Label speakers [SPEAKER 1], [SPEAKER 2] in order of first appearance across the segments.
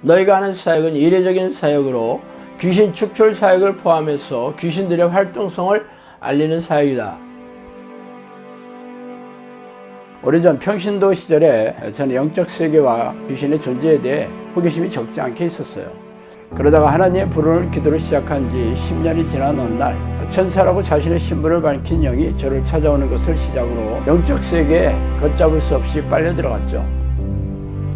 [SPEAKER 1] 너희가 하는 사역은 이례적인 사역으로 귀신 축출 사역을 포함해서 귀신들의 활동성을 알리는 사역이다. 오래전 평신도 시절에 저는 영적 세계와 귀신의 존재에 대해 호기심이 적지 않게 있었어요. 그러다가 하나님의 부르는 기도를 시작한 지 10년이 지난 어느 날 천사라고 자신의 신분을 밝힌 영이 저를 찾아오는 것을 시작으로 영적 세계에 걷잡을 수 없이 빨려 들어갔죠.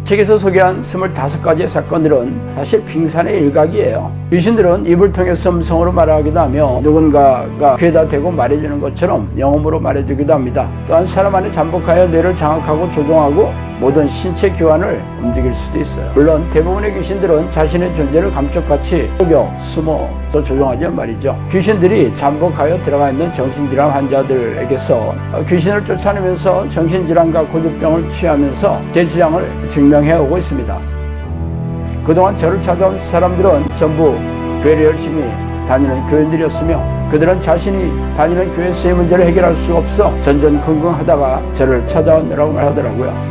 [SPEAKER 1] 책에서 소개한 25가지의 사건들은 사실 빙산의 일각이에요. 귀신들은 입을 통해서 음성으로 말하기도 하며 누군가가 귀에다 대고 말해주는 것처럼 영음으로 말해주기도 합니다. 또한 사람 안에 잠복하여 뇌를 장악하고 조종하고 모든 신체 기관을 움직일 수도 있어요. 물론 대부분의 귀신들은 자신의 존재를 감쪽같이 속여 숨어서 조종하지만 말이죠. 귀신들이 잠복하여 들어가 있는 정신질환 환자들에게서 귀신을 쫓아내면서 정신질환과 고질병을 취하면서 제 주장을 증명해오고 있습니다. 그동안 저를 찾아온 사람들은 전부 교회를 열심히 다니는 교인들이었으며 그들은 자신이 다니는 교회에서의 문제를 해결할 수 없어 전전긍긍하다가 저를 찾아오느라고 말하더라고요.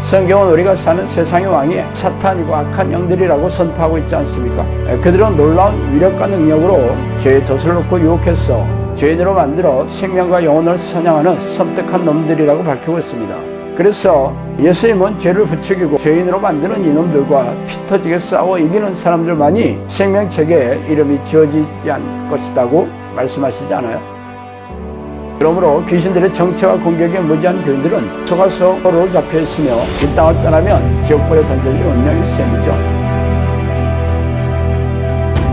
[SPEAKER 1] 성경은 우리가 사는 세상의 왕이 사탄이고 악한 영들이라고 선포하고 있지 않습니까? 그들은 놀라운 위력과 능력으로 죄의 덫을 놓고 유혹해서 죄인으로 만들어 생명과 영혼을 사냥하는 섬뜩한 놈들이라고 밝히고 있습니다. 그래서 예수님은 죄를 부추기고 죄인으로 만드는 이놈들과 피 터지게 싸워 이기는 사람들만이 생명책에 이름이 지어지지 않을 것이라고 말씀하시지 않아요? 그러므로 귀신들의 정체와 공격에 무지한 교인들은 속아서로 잡혀있으며 이 땅을 떠나면 지옥불에 던져질 운명의 셈이죠.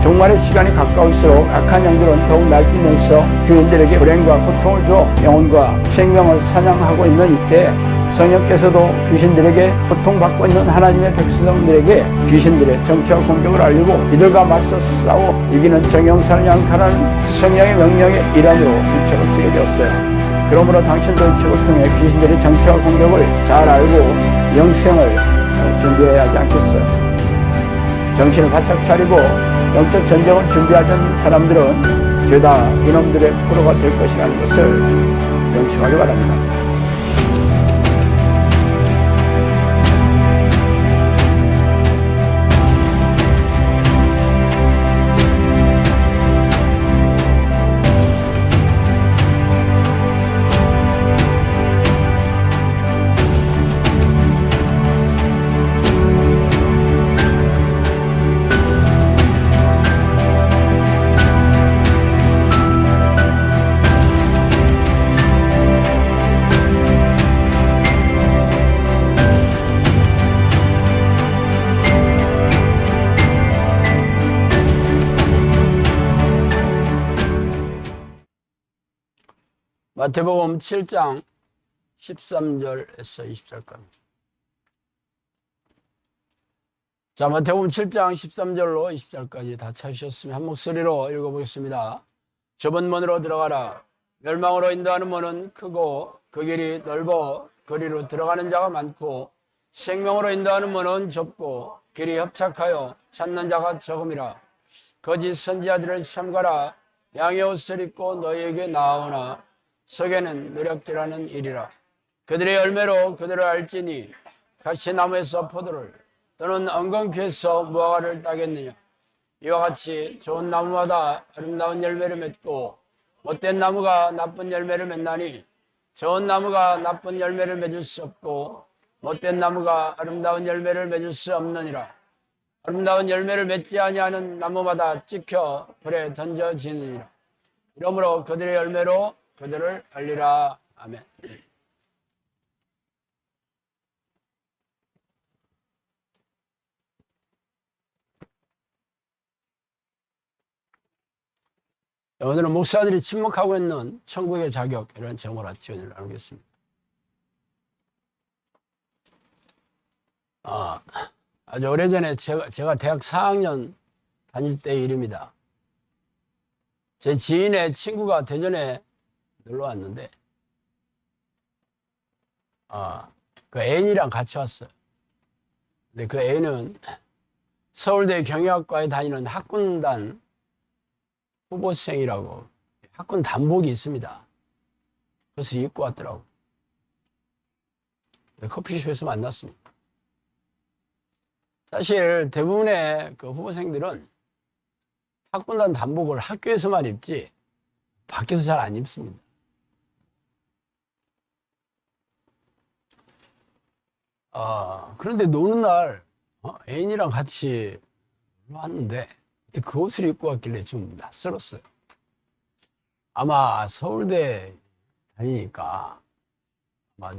[SPEAKER 1] 종말의 시간이 가까울수록 악한 영들은 더욱 날뛰면서 교인들에게 불행과 고통을 주어 영혼과 생명을 사냥하고 있는 이때 성령께서도 귀신들에게 고통받고 있는 하나님의 백성들에게 귀신들의 정체와 공격을 알리고 이들과 맞서 싸워 이기는 정형산을 향 가라는 성령의 명령의 일환으로 이 책을 쓰게 되었어요. 그러므로 당신도 이 책을 통해 귀신들의 정체와 공격을 잘 알고 영생을 준비해야 하지 않겠어요? 정신을 바짝 차리고 영적 전쟁을 준비하지 않는 사람들은 죄다 이놈들의 포로가 될 것이라는 것을 명심하기 바랍니다. 마태복음 7장 13절에서 20절까지. 자, 마태복음 7장 13절로 20절까지 다 찾으셨으면 한 목소리로 읽어보겠습니다. 좁은 문으로 들어가라. 멸망으로 인도하는 문은 크고 그 길이 넓어 거리로 들어가는 자가 많고 생명으로 인도하는 문은 좁고 길이 협착하여 찾는 자가 적음이라. 거짓 선지자들을 삼가라. 양의 옷을 입고 너희에게 나아오나 속에는 노략질하는 일이라. 그들의 열매로 그들을 알지니 가시나무에서 포도를 또는 엉겅퀴에서 무화과를 따겠느냐. 이와 같이 좋은 나무마다 아름다운 열매를 맺고 못된 나무가 나쁜 열매를 맺나니 좋은 나무가 나쁜 열매를 맺을 수 없고 못된 나무가 아름다운 열매를 맺을 수 없느니라. 아름다운 열매를 맺지 아니하는 나무마다 찍혀 불에 던져지느니라. 이러므로 그들의 열매로 그들을 알리라. 아멘. 오늘은 목사들이 침묵하고 있는 천국의 자격, 이런 제목으로 지원을 나누겠습니다. 아주 오래전에 제가 대학 4학년 다닐 때의 일입니다. 제 지인의 친구가 대전에 놀러 왔는데, 그 애인이랑 같이 왔어요. 근데 그 애인은 서울대 경영학과에 다니는 학군단 후보생이라고 학군 단복이 있습니다. 그래서 입고 왔더라고. 커피숍에서 만났습니다. 사실 대부분의 그 후보생들은 학군단 단복을 학교에서만 입지 밖에서 잘 안 입습니다. 그런데 노는 날 애인이랑 같이 왔는데 그 옷을 입고 왔길래 좀 낯설었어요. 아마 서울대 다니니까 아마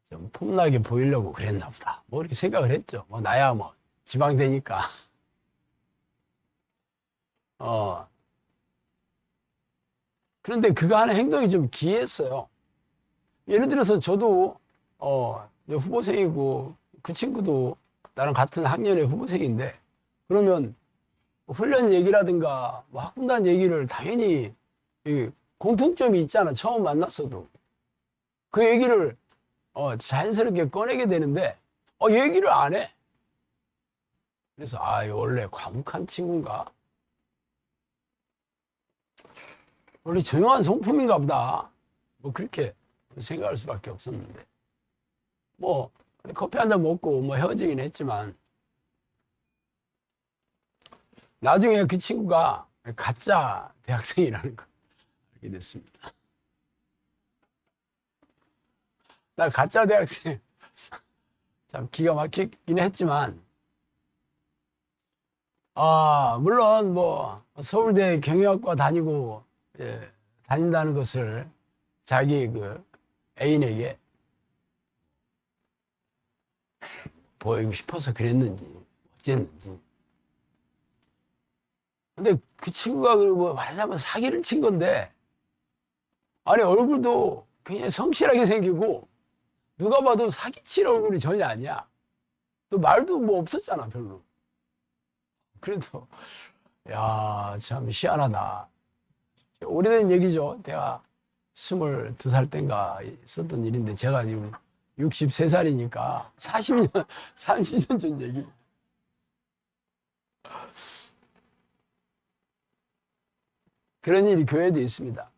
[SPEAKER 1] 좀 폼나게 보이려고 그랬나 보다. 뭐 이렇게 생각을 했죠. 뭐 나야 뭐 지방대니까. 그런데 그가 하는 행동이 좀 기이했어요. 예를 들어서 저도 후보생이고 그 친구도 나랑 같은 학년의 후보생인데 그러면 훈련 얘기라든가 뭐 학군단 얘기를 당연히 공통점이 있잖아. 처음 만났어도 그 얘기를 자연스럽게 꺼내게 되는데 얘기를 안 해. 그래서 이거 원래 과묵한 친구인가? 원래 조용한 성품인가 보다. 뭐 그렇게 생각할 수밖에 없었는데 뭐 커피 한 잔 먹고 뭐 헤어지긴 했지만 나중에 그 친구가 가짜 대학생이라는 걸 알게 됐습니다. 나 가짜 대학생 참 기가 막히긴 했지만 물론 뭐 서울대 경영학과 다니고 다닌다는 것을 자기 그 애인에게 보이고 싶어서 그랬는지 어쨌는지. 근데 그 친구가 뭐 말하자면 사기를 친 건데 아니 얼굴도 굉장히 성실하게 생기고 누가 봐도 사기칠 얼굴이 전혀 아니야. 또 말도 뭐 없었잖아 별로. 그래도 야 참 희한하다. 오래된 얘기죠. 내가 22살 땐가 있었던 일인데 제가 지금 63살이니까 40년, 30년 전 얘기. 그런 일이 교회도 있습니다.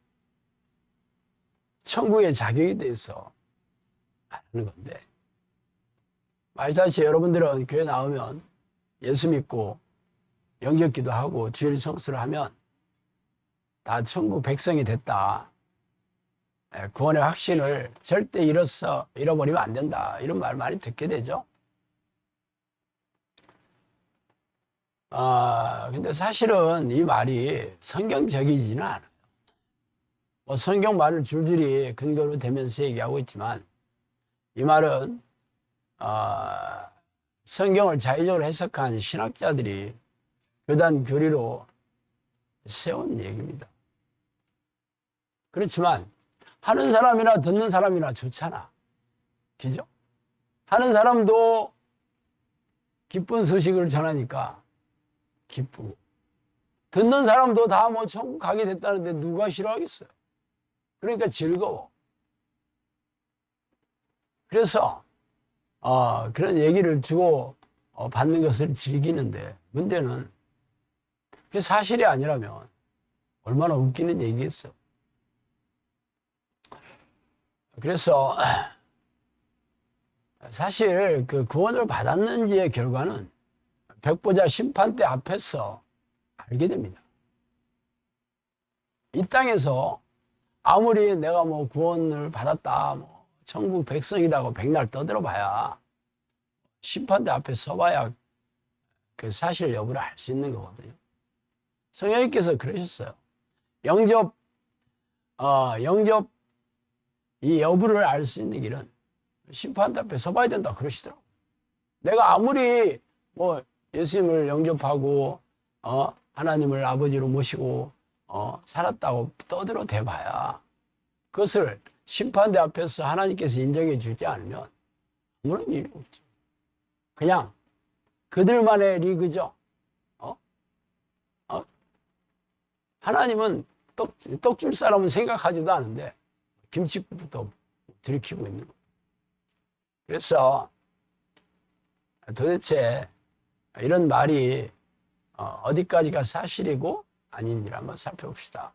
[SPEAKER 1] 천국의 자격에 대해서 하는 건데 말씀하시 여러분들은 교회 나오면 예수 믿고 영접기도 하고 주일 성수를 하면 다 천국 백성이 됐다. 구원의 확신을 절대 잃어버리면 안 된다. 이런 말 많이 듣게 되죠. 근데 사실은 이 말이 성경적이지는 않아요. 뭐 성경 말을 줄줄이 근거로 대면서 얘기하고 있지만 이 말은 성경을 자의적으로 해석한 신학자들이 교단 교리로 세운 얘기입니다. 그렇지만 하는 사람이나 듣는 사람이나 좋잖아. 그죠? 하는 사람도 기쁜 소식을 전하니까 기쁘고 듣는 사람도 다 뭐 천국 가게 됐다는데 누가 싫어하겠어요? 그러니까 즐거워. 그래서 그런 얘기를 주고 받는 것을 즐기는데 문제는 그게 사실이 아니라면 얼마나 웃기는 얘기겠어. 그래서 사실 그 구원을 받았는지의 결과는 백보자 심판대 앞에서 알게 됩니다. 이 땅에서 아무리 내가 뭐 구원을 받았다, 뭐 천국 백성이다고 백날 떠들어봐야 심판대 앞에 서봐야 그 사실 여부를 알 수 있는 거거든요. 성령님께서 그러셨어요. 영접 이 여부를 알 수 있는 길은 심판대 앞에 서봐야 된다 그러시더라고요. 내가 아무리 뭐 예수님을 영접하고 하나님을 아버지로 모시고 살았다고 떠들어 대봐야 그것을 심판대 앞에서 하나님께서 인정해 주지 않으면 아무런 일이 없죠. 그냥 그들만의 리그죠. 하나님은 떡 줄 사람은 생각하지도 않은데 김치국부터 들이키고 있는 거예요. 그래서 도대체 이런 말이 어디까지가 사실이고 아닌지를 한번 살펴봅시다.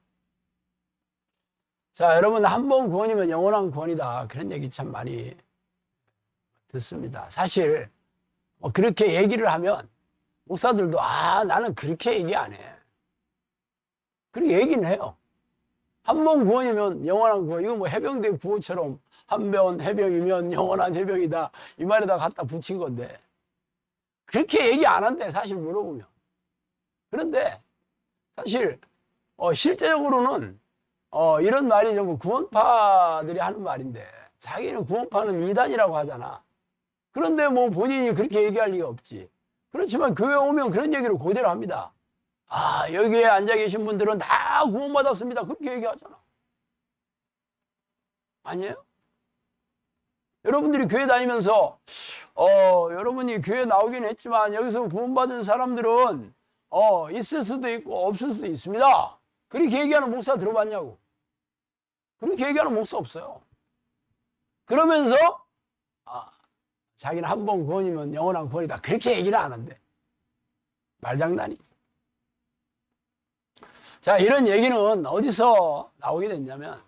[SPEAKER 1] 자, 여러분 한 번 구원이면 영원한 구원이다. 그런 얘기 참 많이 듣습니다. 사실 그렇게 얘기를 하면 목사들도 나는 그렇게 얘기 안 해. 그렇게 얘기는 해요. 한 번 구원이면 영원한 구원. 이거 뭐 해병대 구호처럼 한 번 해병이면 영원한 해병이다. 이 말에다 갖다 붙인 건데. 그렇게 얘기 안 한대, 사실 물어보면. 그런데 사실 실제적으로는 이런 말이 전부 구원파들이 하는 말인데, 자기는 구원파는 이단이라고 하잖아. 그런데 뭐 본인이 그렇게 얘기할 리가 없지. 그렇지만 교회 오면 그런 얘기를 그대로 합니다. 여기에 앉아 계신 분들은 다 구원받았습니다. 그렇게 얘기하잖아. 아니에요? 여러분들이 교회 다니면서 여러분이 교회 나오긴 했지만 여기서 구원받은 사람들은 있을 수도 있고 없을 수도 있습니다. 그렇게 얘기하는 목사 들어봤냐고. 그렇게 얘기하는 목사 없어요. 그러면서 자기는 한 번 구원이면 영원한 구원이다. 그렇게 얘기를 안 한대. 말장난이지. 자, 이런 얘기는 어디서 나오게 됐냐면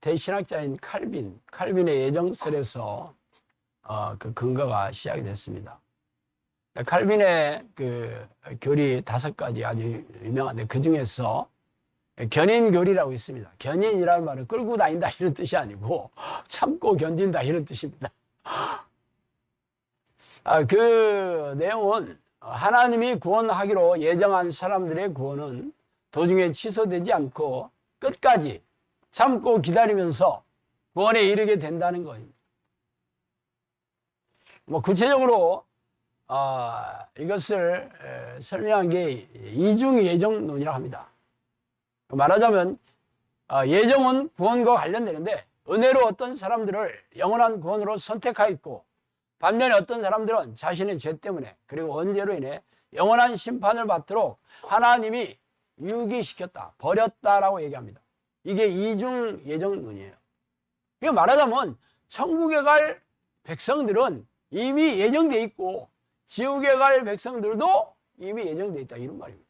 [SPEAKER 1] 대신학자인 칼빈의 예정설에서 그 근거가 시작이 됐습니다. 칼빈의 그 교리 5가지 아주 유명한데, 그 중에서 견인교리라고 있습니다. 견인이라는 말은 끌고 다닌다 이런 뜻이 아니고 참고 견딘다 이런 뜻입니다. 그 내용은 하나님이 구원하기로 예정한 사람들의 구원은 도중에 취소되지 않고 끝까지 참고 기다리면서 구원에 이르게 된다는 겁니다. 뭐 구체적으로 이것을 설명한 게 이중 예정론이라고 합니다. 말하자면 예정은 구원과 관련되는데, 은혜로 어떤 사람들을 영원한 구원으로 선택하였고, 반면에 어떤 사람들은 자신의 죄 때문에 그리고 원죄로 인해 영원한 심판을 받도록 하나님이 유기시켰다, 버렸다라고 얘기합니다. 이게 이중 예정론이에요. 그러니까 말하자면 천국에 갈 백성들은 이미 예정돼 있고 지옥에 갈 백성들도 이미 예정돼 있다, 이런 말입니다.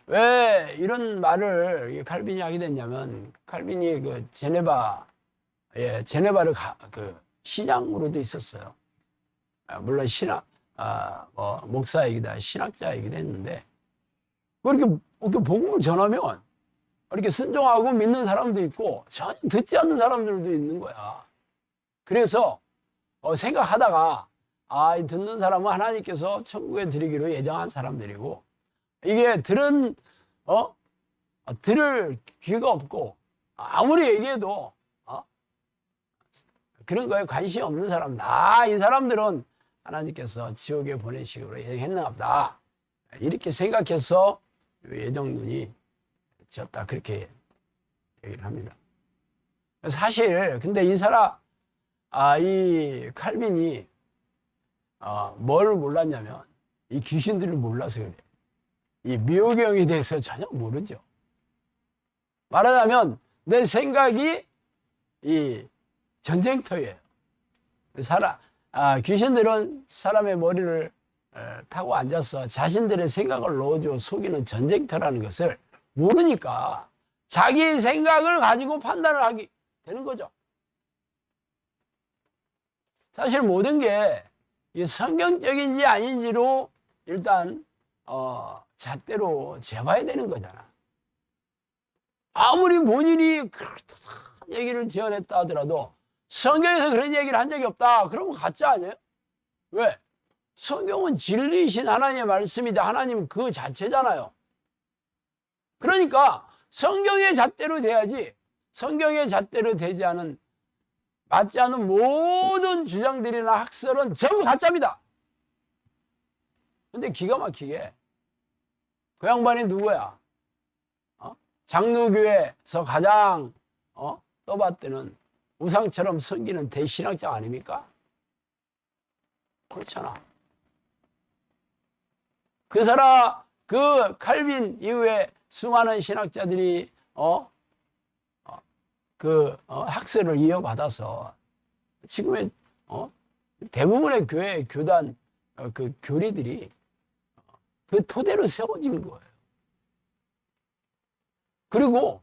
[SPEAKER 1] 왜 이런 말을 칼빈이 하게 됐냐면, 칼빈이 그 제네바를 그 시장으로도 있었어요. 물론 목사이기도 신학자이기도 했는데, 그렇게 복음을 전하면 이렇게 순종하고 믿는 사람도 있고 전혀 듣지 않는 사람들도 있는 거야. 그래서 생각하다가 듣는 사람은 하나님께서 천국에 들이기로 예정한 사람들이고, 이게 들을 귀가 없고 아무리 얘기해도 그런 거에 관심이 없는 사람, 이 사람들은 하나님께서 지옥에 보내시기로 예정했나 보다, 이렇게 생각해서 예정론이 지었다, 그렇게 얘기를 합니다. 사실 근데 이 칼빈이 뭘 몰랐냐면, 이 귀신들을 몰라서 그래. 이 미호경에 대해서 전혀 모르죠. 말하자면 내 생각이 이 전쟁터예요. 귀신들은 사람의 머리를 타고 앉아서 자신들의 생각을 넣어줘 속이는 전쟁터라는 것을 모르니까 자기 생각을 가지고 판단을 하게 되는 거죠. 사실 모든 게 성경적인지 아닌지로 일단 잣대로 재봐야 되는 거잖아. 아무리 본인이 그렇다한 얘기를 지어냈다 하더라도 성경에서 그런 얘기를 한 적이 없다, 그러면 가짜 아니에요? 왜? 성경은 진리이신 하나님의 말씀이다. 하나님은 그 자체잖아요. 그러니까 성경의 잣대로 돼야지, 성경의 잣대로 되지 않은, 맞지 않은 모든 주장들이나 학설은 전부 가짜입니다. 근데 기가 막히게 그 양반이 누구야? 장로교회에서 가장 떠받드는 우상처럼 섬기는 대신학자 아닙니까? 그렇잖아. 그 칼빈 이후에 수많은 신학자들이 학설을 이어받아서 지금의 대부분의 교단 그 교리들이 그 토대로 세워진 거예요. 그리고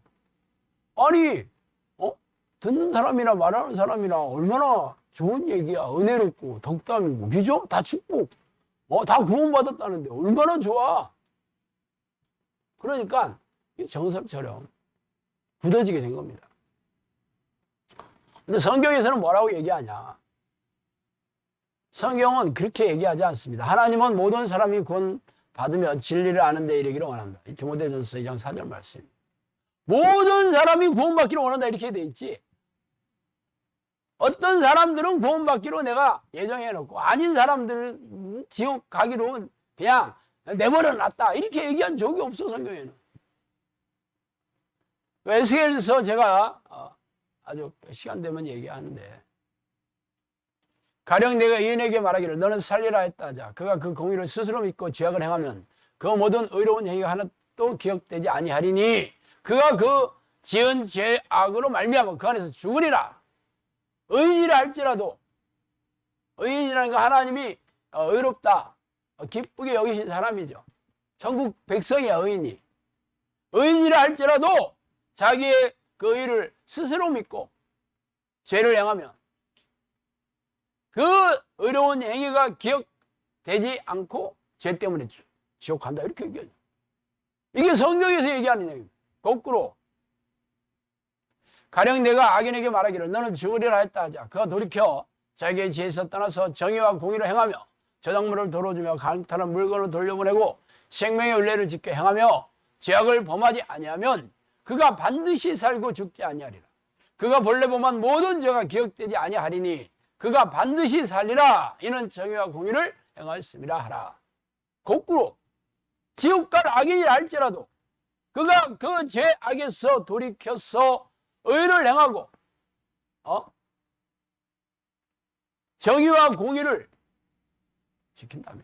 [SPEAKER 1] 듣는 사람이나 말하는 사람이나 얼마나 좋은 얘기야. 은혜롭고 덕담이고 그죠? 다 축복. 다 구원받았다는데 얼마나 좋아. 그러니까 정설처럼 굳어지게 된 겁니다. 근데 성경에서는 뭐라고 얘기하냐? 성경은 그렇게 얘기하지 않습니다. 하나님은 모든 사람이 구원 받으며 진리를 아는 데 이르기를 원한다. 이 디모데전서 2장 4절 말씀. 모든 사람이 구원받기를 원한다 이렇게 돼 있지. 어떤 사람들은 구원받기로 내가 예정해놓고 아닌 사람들은 지옥 가기로 그냥 내버려놨다 이렇게 얘기한 적이 없어 성경에는. 에스겔서 제가 아주 시간 되면 얘기하는데 가령 내가 의인에게 말하기를 너는 살리라 했다 하자 그가 그 공의를 스스로 믿고 죄악을 행하면 그 모든 의로운 행위가 하나도 기억되지 아니하리니 그가 그 지은 죄악으로 말미암아 그 안에서 죽으리라. 의인이라 할지라도 의인이라는 거 하나님이 의롭다 기쁘게 여기신 사람이죠. 전국 백성이야 의인이. 의인이라 할지라도 자기의 그 의를 스스로 믿고 죄를 행하면 그 의로운 행위가 기억되지 않고 죄 때문에 지옥 간다 이렇게 얘기하죠. 이게 성경에서 얘기하는 얘기입니다. 거꾸로 가령 내가 악인에게 말하기를 너는 죽으리라 했다 하자 그가 돌이켜 자기의 지혜에서 떠나서 정의와 공의를 행하며 저작물을 도로주며 강탈한 물건을 돌려보내고 생명의 윤례를 지켜 행하며 죄악을 범하지 아니하면 그가 반드시 살고 죽지 아니하리라. 그가 본래 범한 모든 죄가 기억되지 아니하리니 그가 반드시 살리라. 이는 정의와 공의를 행하였음이라 하라. 거꾸로 지옥 갈 악인이라 할지라도 그가 그 죄악에서 돌이켜서 의를 행하고 정의와 공의를 지킨다면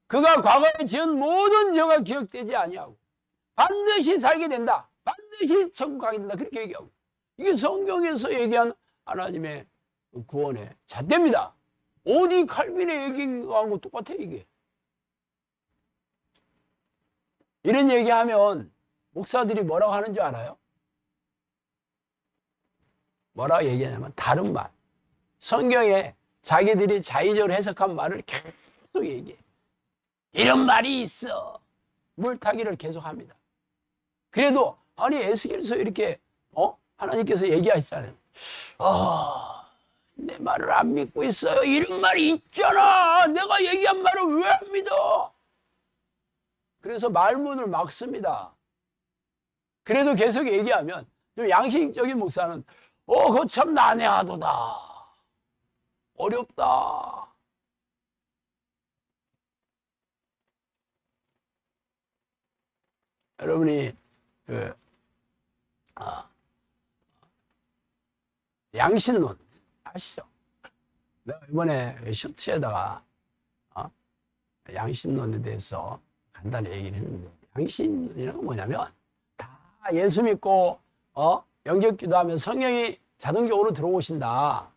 [SPEAKER 1] 그가 과거에 지은 모든 죄가 기억되지 아니하고 반드시 살게 된다. 반드시 천국 가게 된다. 그렇게 얘기하고 이게 성경에서 얘기한 하나님의 구원의 잣대입니다. 오디 칼빈의 얘기하고 똑같아 이게. 이런 얘기하면 목사들이 뭐라고 하는 줄 알아요? 뭐라고 얘기하냐면 다른 말. 성경에 자기들이 자의적으로 해석한 말을 계속 얘기해. 이런 말이 있어. 물타기를 계속합니다. 그래도 아니 에스겔서 이렇게 하나님께서 얘기하시잖아요. 내 말을 안 믿고 있어요. 이런 말이 있잖아. 내가 얘기한 말을 왜 안 믿어? 그래서 말문을 막습니다. 그래도 계속 얘기하면 좀 양심적인 목사는 그거 참 난해하도다. 어렵다. 여러분이 양신론 아시죠? 내가 이번에 쇼츠에다가 양신론에 대해서 간단히 얘기를 했는데 양신론이란 건 뭐냐면 다 예수 믿고 영접 기도하면 성령이 자동적으로 들어오신다.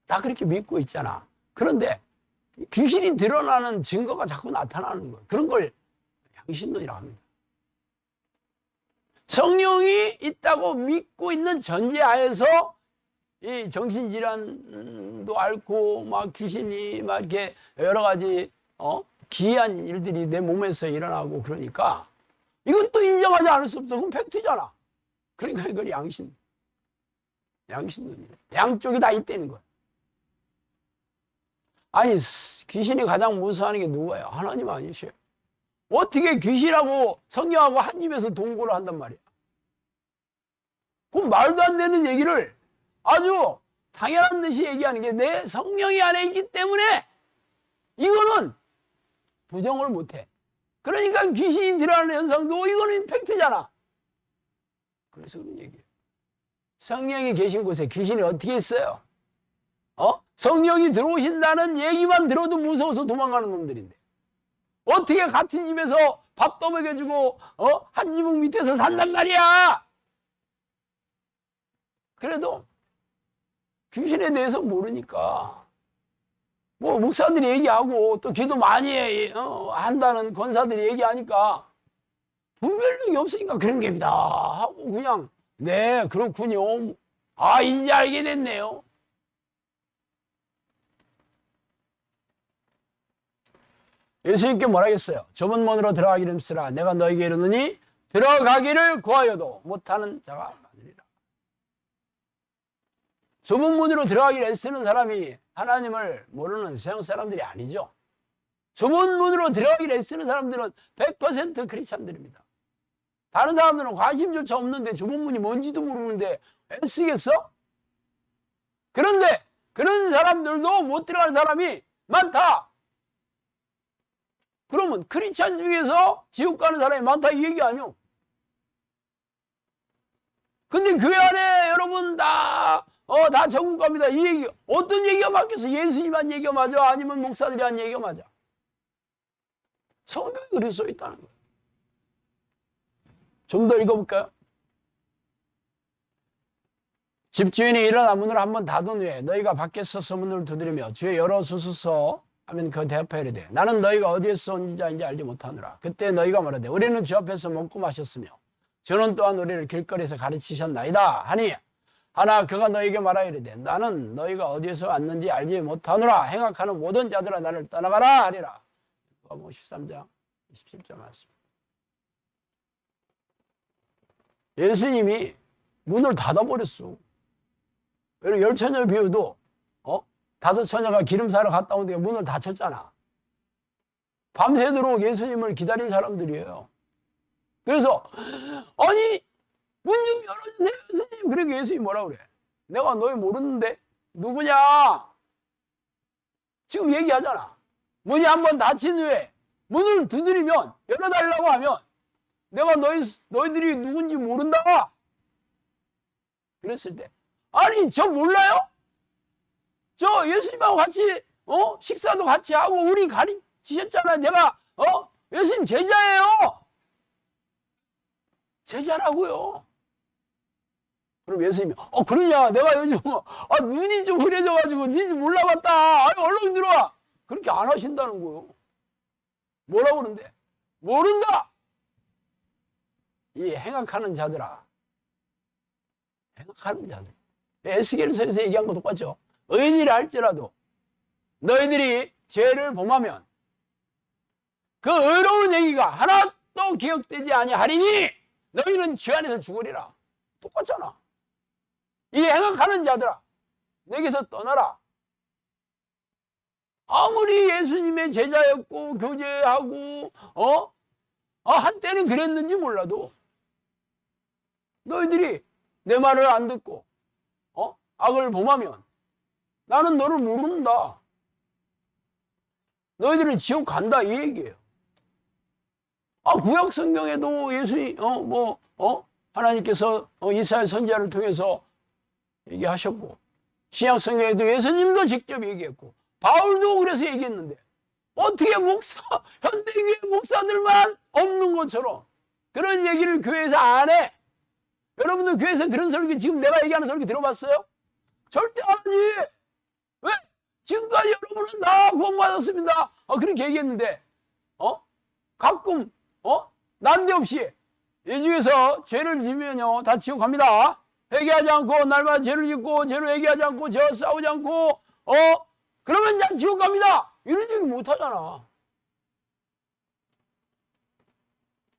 [SPEAKER 1] 다 그렇게 믿고 있잖아. 그런데 귀신이 드러나는 증거가 자꾸 나타나는 거예요. 그런 걸 양신론이라고 합니다. 성령이 있다고 믿고 있는 전제하에서 이 정신질환도 앓고 막 귀신이 막 이렇게 여러 가지 기이한 일들이 내 몸에서 일어나고 그러니까 이건 또 인정하지 않을 수 없어. 그건 팩트잖아. 그러니까 이걸 양신론이에요. 양쪽이 다 있다는 거야. 아니 귀신이 가장 무서워하는 게 누구예요? 하나님 아니셔요. 어떻게 귀신하고 성령하고 한 입에서 동거를 한단 말이야. 그럼 말도 안 되는 얘기를 아주 당연한 듯이 얘기하는 게 내 성령이 안에 있기 때문에 이거는 부정을 못해. 그러니까 귀신이 드러나는 현상도 이거는 팩트잖아. 그래서 그런 얘기예요. 성령이 계신 곳에 귀신이 어떻게 있어요? 성령이 들어오신다는 얘기만 들어도 무서워서 도망가는 놈들인데 어떻게 같은 집에서 밥 떠먹여주고 한 지붕 밑에서 산단 말이야. 그래도 귀신에 대해서 모르니까 뭐 목사들이 얘기하고 또 기도 많이 한다는 권사들이 얘기하니까 분별력이 없으니까 그런 겁니다 하고 그냥 네 그렇군요. 이제 알게 됐네요. 예수님께 뭐라 했어요? 좁은 문으로 들어가기를 힘쓰라. 내가 너에게 이르노니 들어가기를 구하여도 못하는 자가 많으리라. 좁은 문으로 들어가기를 애쓰는 사람이 하나님을 모르는 세상 사람들이 아니죠. 좁은 문으로 들어가기를 애쓰는 사람들은 100% 크리스찬들입니다. 다른 사람들은 관심조차 없는데 좁은 문이 뭔지도 모르는데 애쓰겠어? 그런데 그런 사람들도 못 들어가는 사람이 많다. 그러면 크리스찬 중에서 지옥 가는 사람이 많다 이 얘기 아니요? 근데 교회 안에 여러분 다 천국 갑니다 이 얘기 어떤 얘기가 맞겠어? 예수님 한 얘기가 맞아? 아니면 목사들이 한 얘기가 맞아? 성경에 그렇게 써 있다는 거예요. 좀 더 읽어볼까요? 집주인이 일어나 문을 한번 닫은 후에 너희가 밖에 서서 문을 두드리며 주여 열어주소서 하면 그 대답하여 이르되 나는 너희가 어디에서 온 자인지 알지 못하노라. 그때 너희가 말하되 우리는 주 앞에서 먹고 마셨으며 주는 또한 우리를 길거리에서 가르치셨나이다 하니 하나 그가 너희에게 말하여 이르되 나는 너희가 어디에서 왔는지 알지 못하노라. 행악하는 모든 자들아 나를 떠나가라 하리라. 13장 27절 말씀. 예수님이 문을 닫아버렸어. 열 처녀 비유도 다섯 처녀가 기름 사러 갔다 오는데 문을 닫혔잖아. 밤새도록 예수님을 기다린 사람들이에요. 그래서 아니 문 좀 열어주세요 예수님. 그러니까 예수님이 뭐라 그래? 내가 너희 모르는데 누구냐? 지금 얘기하잖아. 문이 한번 닫힌 후에 문을 두드리면 열어달라고 하면 내가 너희들이 누군지 모른다. 그랬을 때 아니 저 몰라요? 저 예수님하고 같이 식사도 같이 하고 우리 가르치셨잖아. 내가 예수님 제자예요. 제자라고요. 그럼 예수님이 그러냐 내가 요즘 눈이 좀 흐려져가지고 니지 몰라봤다. 아니 얼른 들어와. 그렇게 안 하신다는 거예요. 뭐라고 그러는데? 모른다. 이 행악하는 자들아. 행악하는 자들. 에스겔서에서 얘기한 거 똑같죠. 의인이라 할지라도 너희들이 죄를 범하면 그 의로운 얘기가 하나도 기억되지 아니하리니 너희는 죄 안에서 죽으리라. 똑같잖아. 이 행악하는 자들아 내게서 떠나라. 아무리 예수님의 제자였고 교제하고 한때는 그랬는지 몰라도 너희들이 내 말을 안 듣고 악을 범하면 나는 너를 모른다. 너희들은 지옥 간다 이 얘기예요. 구약 성경에도 예수님 하나님께서 이사야 선지자를 통해서 얘기하셨고 신약 성경에도 예수님도 직접 얘기했고 바울도 그래서 얘기했는데 어떻게 현대교회 목사들만 없는 것처럼 그런 얘기를 교회에서 안 해? 여러분들 교회에서 그런 설교 지금 내가 얘기하는 설교 들어봤어요? 절대 안 하지. 왜? 지금까지 여러분은 다 구원받았습니다. 그렇게 얘기했는데 가끔 난데없이 이 중에서 죄를 지면요 다 지옥 갑니다. 회개하지 않고 날마다 죄를 짓고 죄로 회개하지 않고 죄와 싸우지 않고 그러면 그냥 지옥 갑니다. 이런 얘기 못 하잖아.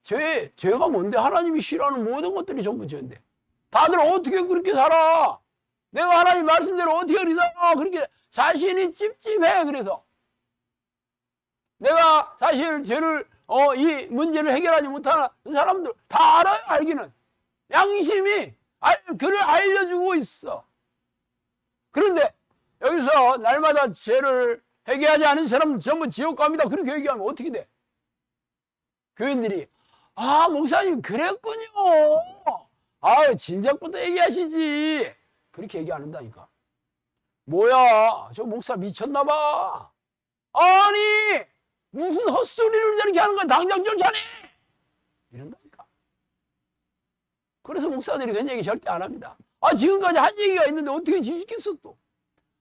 [SPEAKER 1] 죄가 뭔데? 하나님이 싫어하는 모든 것들이 전부 죄인데 다들 어떻게 그렇게 살아? 내가 하나님 말씀대로 어떻게 그렇게 살아? 그렇게 자신이 찝찝해. 그래서 내가 사실 죄를 이 문제를 해결하지 못하는 사람들 다 알아요. 알기는 양심이 그를 알려주고 있어. 그런데 여기서 날마다 죄를 회개하지 않은 사람은 전부 지옥 갑니다. 그렇게 얘기하면 어떻게 돼? 교인들이 목사님 그랬군요. 진작부터 얘기하시지. 그렇게 얘기 안 한다니까. 뭐야 저 목사 미쳤나 봐. 아니 무슨 헛소리를 저렇게 하는 거야. 당장 쫓아내 이런다니까. 그래서 목사들이 그런 얘기 절대 안 합니다. 지금까지 한 얘기가 있는데 어떻게 지식했어 또.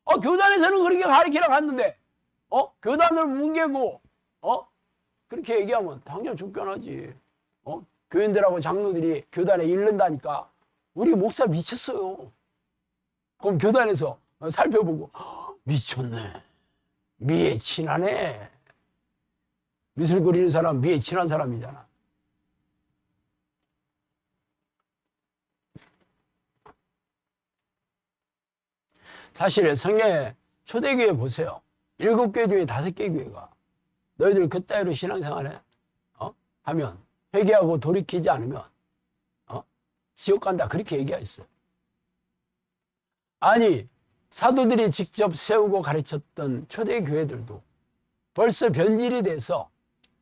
[SPEAKER 1] 교단에서는 그렇게 가르치라고 했는데 교단을 뭉개고 그렇게 얘기하면 당장 쫓겨나지. 교인들하고 장로들이 교단에 잃는다니까. 우리 목사 미쳤어요. 그럼 교단에서 살펴보고 미쳤네. 미에 친하네. 미술 그리는 사람 미에 친한 사람이잖아. 사실 성경에 초대교회 보세요. 7개 중에 5개 교회가 너희들 그따위로 신앙생활해 하면 회개하고 돌이키지 않으면 지옥 간다 그렇게 얘기했어요. 아니 사도들이 직접 세우고 가르쳤던 초대교회들도 벌써 변질이 돼서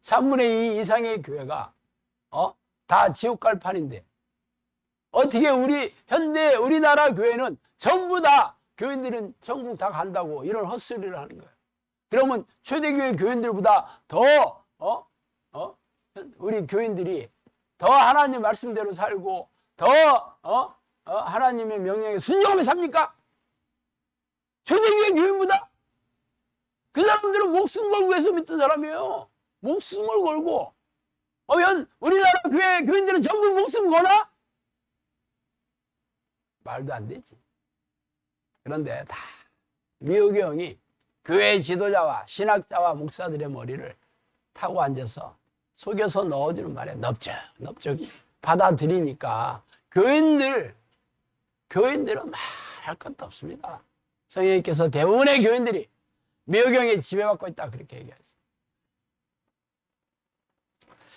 [SPEAKER 1] 3분의 2 이상의 교회가 다 지옥 갈 판인데 어떻게 우리나라 교회는 전부 다 교인들은 천국 다 간다고 이런 헛소리를 하는 거예요. 그러면 초대교회 교인들보다 더 우리 교인들이 더 하나님 말씀대로 살고 더 하나님의 명령에 순종하며 삽니까? 초대교회 교인보다? 그 사람들은 목숨 걸고 해서 믿던 사람이에요. 목숨을 걸고 우리나라 교회 교인들은 전부 목숨 거나? 말도 안 되지. 그런데 다 미호경이 교회 지도자와 신학자와 목사들의 머리를 타고 앉아서 속여서 넣어주는 말에 넓적 받아들이니까 교인들은 말할 것도 없습니다. 성령님께서 대부분의 교인들이 미호경에 지배받고 있다 그렇게 얘기했어요.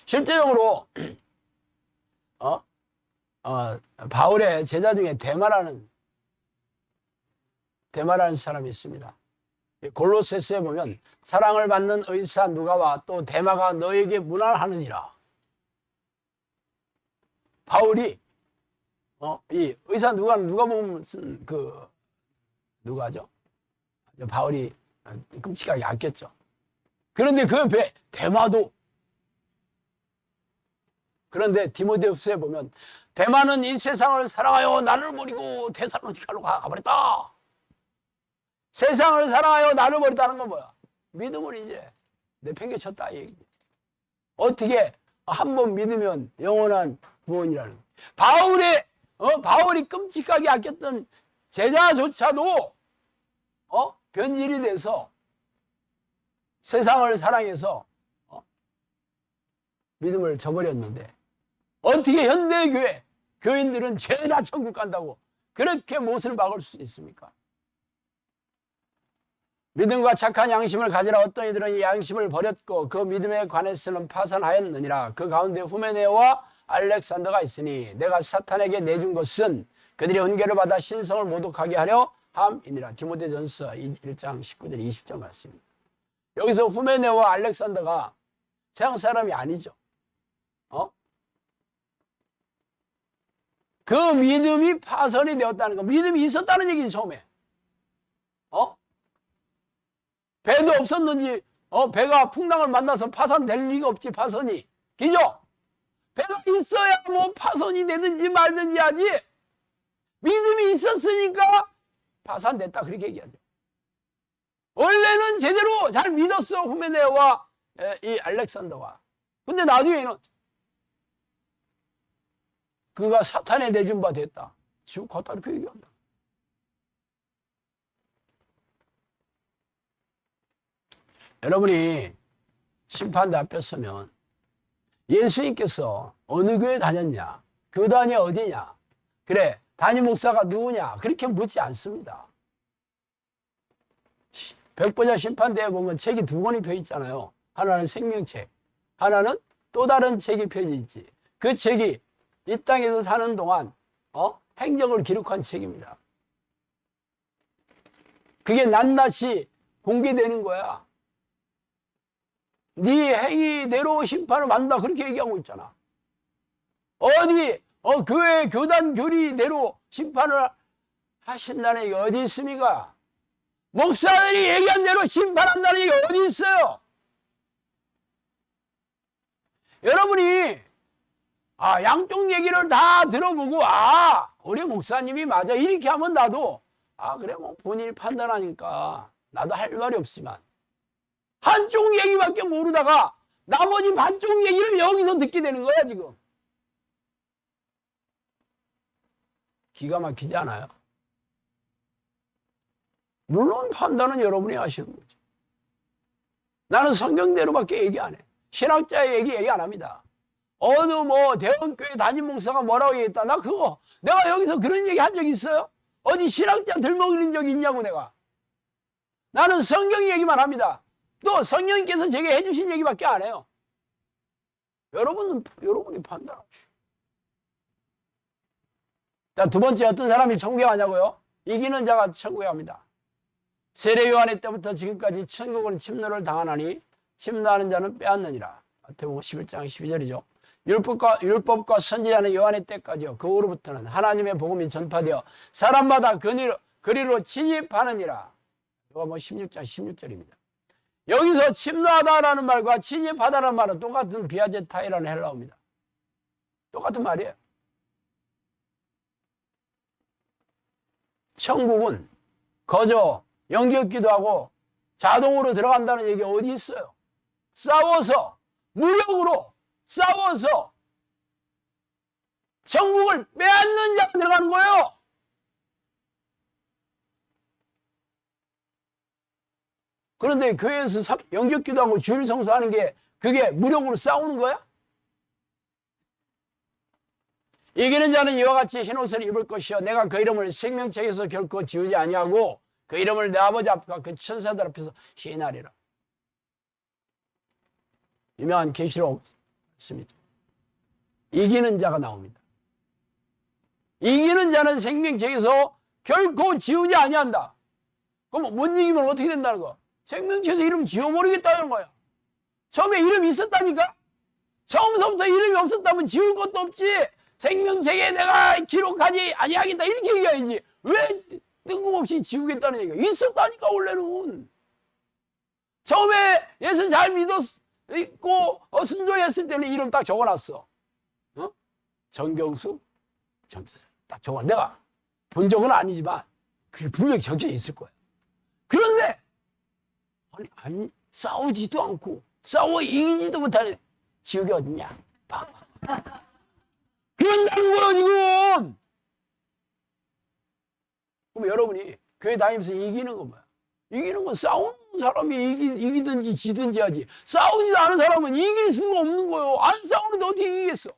[SPEAKER 1] 실제적으로 바울의 제자 중에 데마라는 사람이 있습니다. 골로새서에 보면 사랑을 받는 의사 누가와 또 데마가 너에게 문안하느니라. 바울이 이 의사 누가 보면 쓴 누가죠? 바울이 끔찍하게 아꼈죠. 그런데 그 옆에 데마도. 그런데 디모데후서에 보면 데마는 이 세상을 사랑하여 나를 버리고 데살로니가로 가버렸다. 세상을 사랑하여 나를 버렸다는 건 뭐야? 믿음을 이제 내팽개쳤다 이 얘기지. 어떻게 한 번 믿으면 영원한 구원이라는 거야. 바울이 끔찍하게 아꼈던 제자조차도 변질이 돼서 세상을 사랑해서 믿음을 저버렸는데 어떻게 현대교회 교인들은 죄다 천국 간다고 그렇게 못을 박을 수 있습니까? 믿음과 착한 양심을 가지라. 어떤 이들은 이 양심을 버렸고 그 믿음에 관해서는 파산하였느니라. 그 가운데 후메네오와 알렉산더가 있으니 내가 사탄에게 내준 것은 그들이 훈계를 받아 신성을 모독하게 하려 함이니라. 디모데전서 1장 19절 20절 말씀입니다. 여기서 후메네오와 알렉산더가 세상 사람이 아니죠. 그 믿음이 파손이 되었다는 거. 믿음이 있었다는 얘기지 처음에. 배도 없었는지 배가 풍랑을 만나서 파산될 리가 없지. 파손이. 그죠? 배가 있어야 뭐 파손이 되든지 말든지 하지. 믿음이 있었으니까 파산됐다 그렇게 얘기하죠. 원래는 제대로 잘 믿었어 후메네오와 이 알렉산더가. 근데 나중에는 그가 사탄에 내준 바 됐다. 지금 갖다 이렇게 얘기한다. 여러분이 심판대 앞에 서면 예수님께서 어느 교회 다녔냐? 교단이 어디냐? 그래, 담임 목사가 누구냐? 그렇게 묻지 않습니다. 백보자 심판대에 보면 책이 2권이 펴 있잖아요. 하나는 생명책, 하나는 또 다른 책이 펴져 있지. 그 책이 이 땅에서 사는 동안 행적을 기록한 책입니다. 그게 낱낱이 공개되는 거야. 네 행위대로 심판을 받는다 그렇게 얘기하고 있잖아. 어디 교회 교단 교리대로 심판을 하신다는 얘기 어디 있습니까? 목사들이 얘기한 대로 심판한다는 얘기 어디 있어요? 여러분이 양쪽 얘기를 다 들어보고 우리 목사님이 맞아 이렇게 하면 나도 그래 뭐 본인이 판단하니까 나도 할 말이 없지만 한쪽 얘기밖에 모르다가 나머지 반쪽 얘기를 여기서 듣게 되는 거야 지금. 기가 막히지 않아요? 물론 판단은 여러분이 하시는 거죠. 나는 성경대로밖에 얘기 안 해. 신학자의 얘기 안 합니다. 어느 뭐 대원교회 담임 목사가 뭐라고 얘기했다. 나 그거 내가 여기서 그런 얘기 한 적 있어요? 어디 신학자 들먹이는 적이 있냐고 내가. 나는 성경 얘기만 합니다. 또 성령님께서 제게 해주신 얘기밖에 안 해요. 여러분이 판단하십시오. 자, 두 번째, 어떤 사람이 천국에 가냐고요? 이기는 자가 천국에 갑니다. 세례 요한의 때부터 지금까지 천국은 침노를 당하나니 침노하는 자는 빼앗느니라. 마태복음 11장 12절이죠. 율법과 선지자는 요한의 때까지요. 그 후로부터는 하나님의 복음이 전파되어 사람마다 그리로 진입하느니라. 요한복음 16장 16절입니다. 여기서 침노하다라는 말과 진입하다라는 말은 똑같은 비아제타이라는 헬라어입니다. 똑같은 말이에요. 천국은 거저 연기없기도 하고 자동으로 들어간다는 얘기 어디 있어요? 싸워서, 무력으로 싸워서 천국을 빼앗는 자가 들어가는 거예요. 그런데 교회에서 연격기도 하고 주일 성수하는 게 그게 무력으로 싸우는 거야? 이기는 자는 이와 같이 흰옷을 입을 것이요 내가 그 이름을 생명책에서 결코 지우지 아니하고 그 이름을 내 아버지 앞과 그 천사들 앞에서 시인하리라. 유명한 계시록 있습니다. 이기는 자가 나옵니다. 이기는 자는 생명책에서 결코 지우지 아니한다. 그럼 못 이기면 어떻게 된다는 거야? 생명책에서 이름 지워버리겠다는 거야. 처음에 이름이 있었다니까? 처음부터 이름이 없었다면 지울 것도 없지. 생명책에 내가 기록하지 아니하겠다 이렇게 얘기해야지. 왜 뜬금없이 지우겠다는 얘기가 있었다니까. 원래는 처음에 예수 잘 믿었고 순종했을 때는 이름 딱 적어놨어. 정경수 전도사 딱 적어. 내가 본 적은 아니지만 그게 분명히 적혀 있을 거야. 그런데 아니 싸우지도 않고 싸워 이기지도 못하는 지옥이 어딨냐? 그런다는 거야 지금. 그럼 여러분이 교회 다니면서 이기는 건 뭐야? 이기는 건 싸우는 사람이 이기든지 지든지 하지. 싸우지도 않은 사람은 이길 수가 없는 거예요. 안 싸우는데 어떻게 이기겠어?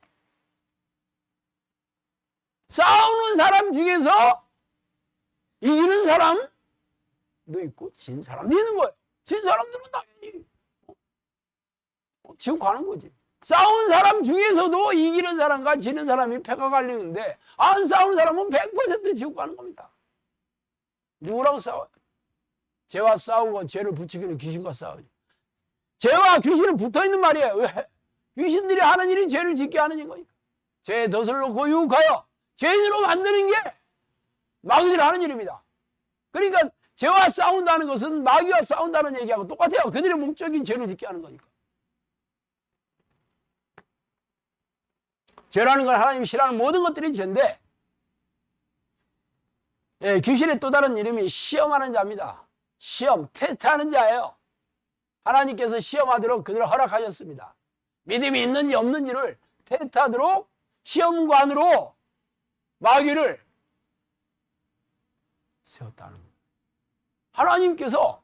[SPEAKER 1] 싸우는 사람 중에서 이기는 사람도 있고 진 사람도 있는 거예요. 진 사람들은 당연히 지옥 가는 거지. 싸운 사람 중에서도 이기는 사람과 지는 사람이 패가 갈리는데 안 싸우는 사람은 100% 지옥 가는 겁니다. 누구랑 싸워요? 죄와 싸우고 죄를 부추기는 귀신과 싸우지. 죄와 귀신은 붙어있는 말이에요. 왜? 귀신들이 하는 일이 죄를 짓게 하는 거니까. 죄의 덫을 놓고 유혹하여 죄인으로 만드는 게 마귀들이 하는 일입니다. 그러니까 죄와 싸운다는 것은 마귀와 싸운다는 얘기하고 똑같아요. 그들의 목적이 죄를 짓게 하는 거니까. 죄라는 건 하나님이 싫어하는 모든 것들이 죄인데, 귀신의 또 다른 이름이 시험하는 자입니다. 시험, 테스트하는 자예요. 하나님께서 시험하도록 그들을 허락하셨습니다. 믿음이 있는지 없는지를 테스트하도록 시험관으로 마귀를 세웠다는 거예요. 하나님께서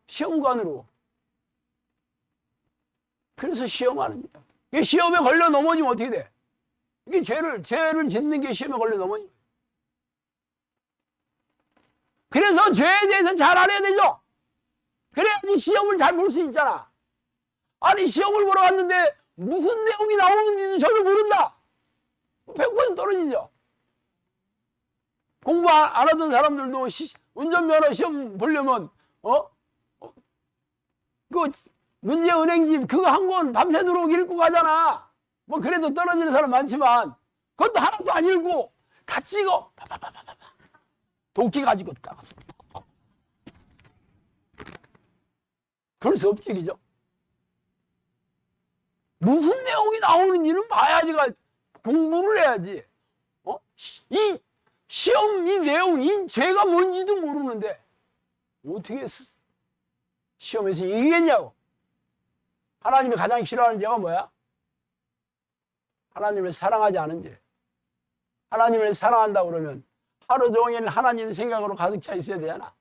[SPEAKER 1] 시험관으로. 그래서 시험하는 거예요. 이게 시험에 걸려 넘어지면 어떻게 돼? 이게 죄를 짓는 게 시험에 걸려 넘어지는 거예요. 그래서 죄에 대해서 잘 알아야 되죠? 그래야지 시험을 잘 볼 수 있잖아. 아니, 시험을 보러 갔는데 무슨 내용이 나오는지는 전혀 모른다. 100% 떨어지죠? 공부 안 하던 사람들도 운전면허 시험 보려면, 그 문제은행집 그거 한 권 밤새도록 읽고 가잖아. 뭐 그래도 떨어지는 사람 많지만 그것도 하나도 안 읽고 같이 읽어. 도끼 가지고 따가서. 그럴 수 없지, 그죠? 무슨 내용이 나오는지는 봐야지가 공부를 해야지. 이 시험, 이 내용, 이 죄가 뭔지도 모르는데 어떻게 시험에서 이기겠냐고. 하나님이 가장 싫어하는 죄가 뭐야? 하나님을 사랑하지 않은 죄. 하나님을 사랑한다 그러면 하루 종일 하나님 생각으로 가득 차 있어야 되잖아.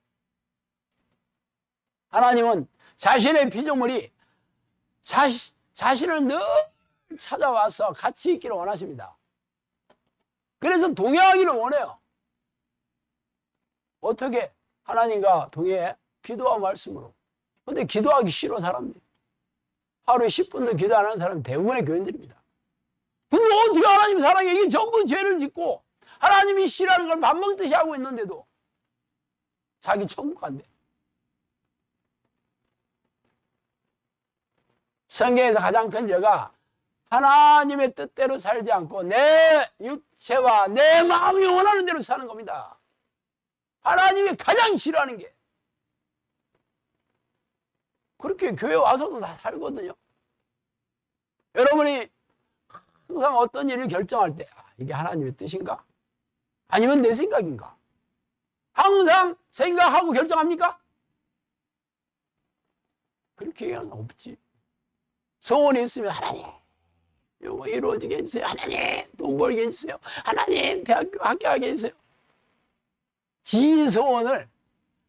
[SPEAKER 1] 하나님은 자신의 피조물이 자신을 늘 찾아와서 같이 있기를 원하십니다. 그래서 동행하기를 원해요. 어떻게? 하나님과 동행해? 기도와 말씀으로. 근데 기도하기 싫어, 사람들이. 하루에 10분도 기도 안 하는 사람이 대부분의 교인들입니다. 근데 어떻게 하나님 사랑해? 이게 전부 죄를 짓고 하나님이 싫어하는 걸 밥 먹듯이 하고 있는데도 자기 천국 간대. 성경에서 가장 큰 죄가 하나님의 뜻대로 살지 않고 내 육체와 내 마음이 원하는 대로 사는 겁니다. 하나님이 가장 싫어하는 게. 그렇게 교회 와서도 다 살거든요. 여러분이 항상 어떤 일을 결정할 때 이게 하나님의 뜻인가? 아니면 내 생각인가? 항상 생각하고 결정합니까? 그렇게 얘기하는 건 없지. 소원이 있으면 하나님 이거 이루어지게 해주세요. 하나님 돈 벌게 해주세요. 하나님 대학교 합격하게 해주세요. 지 소원을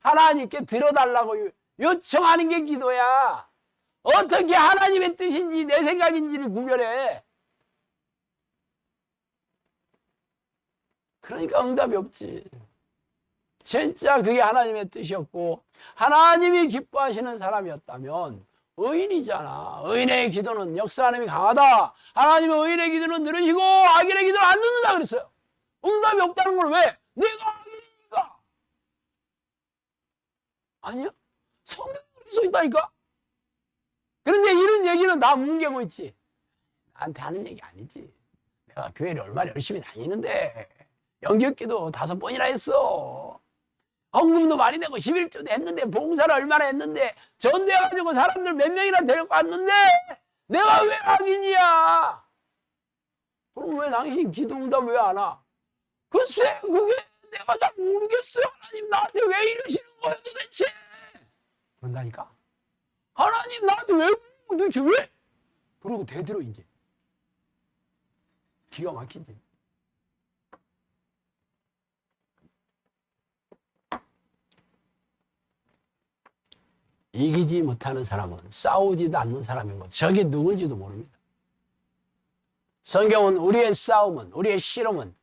[SPEAKER 1] 하나님께 들어달라고 요청하는 게 기도야. 어떻게 하나님의 뜻인지 내 생각인지를 구별해. 그러니까 응답이 없지. 진짜 그게 하나님의 뜻이었고 하나님이 기뻐하시는 사람이었다면 의인이잖아. 의인의 기도는 역사 하나님이 강하다. 하나님의 의인의 기도는 들으시고 악인의 기도는 안 듣는다 그랬어요. 응답이 없다는 건 왜? 내가 악인이니까. 아니야? 성경에 써 있다니까. 그런데 이런 얘기는 다 뭉개고 있지. 나한테 하는 얘기 아니지. 내가 교회를 얼마나 열심히 다니는데 영격기도 5번이나 했어. 헌금도 많이 내고 11조도 했는데 봉사를 얼마나 했는데 전도해가지고 사람들 몇 명이나 데려갔는데 내가 왜 악인이야? 그럼 왜 당신 기도 응답 왜 안 와? 글쎄 그게 내가 잘 모르겠어요. 하나님 나한테 왜 이러시는 거예요 도대체? 그런다니까. 하나님 나한테 왜 도대체 왜? 그러고 대들어 이제. 기가 막히지. 이기지 못하는 사람은 싸우지도 않는 사람이고 적이 누군지도 모릅니다. 성경은 우리의 싸움은 우리의 씨름은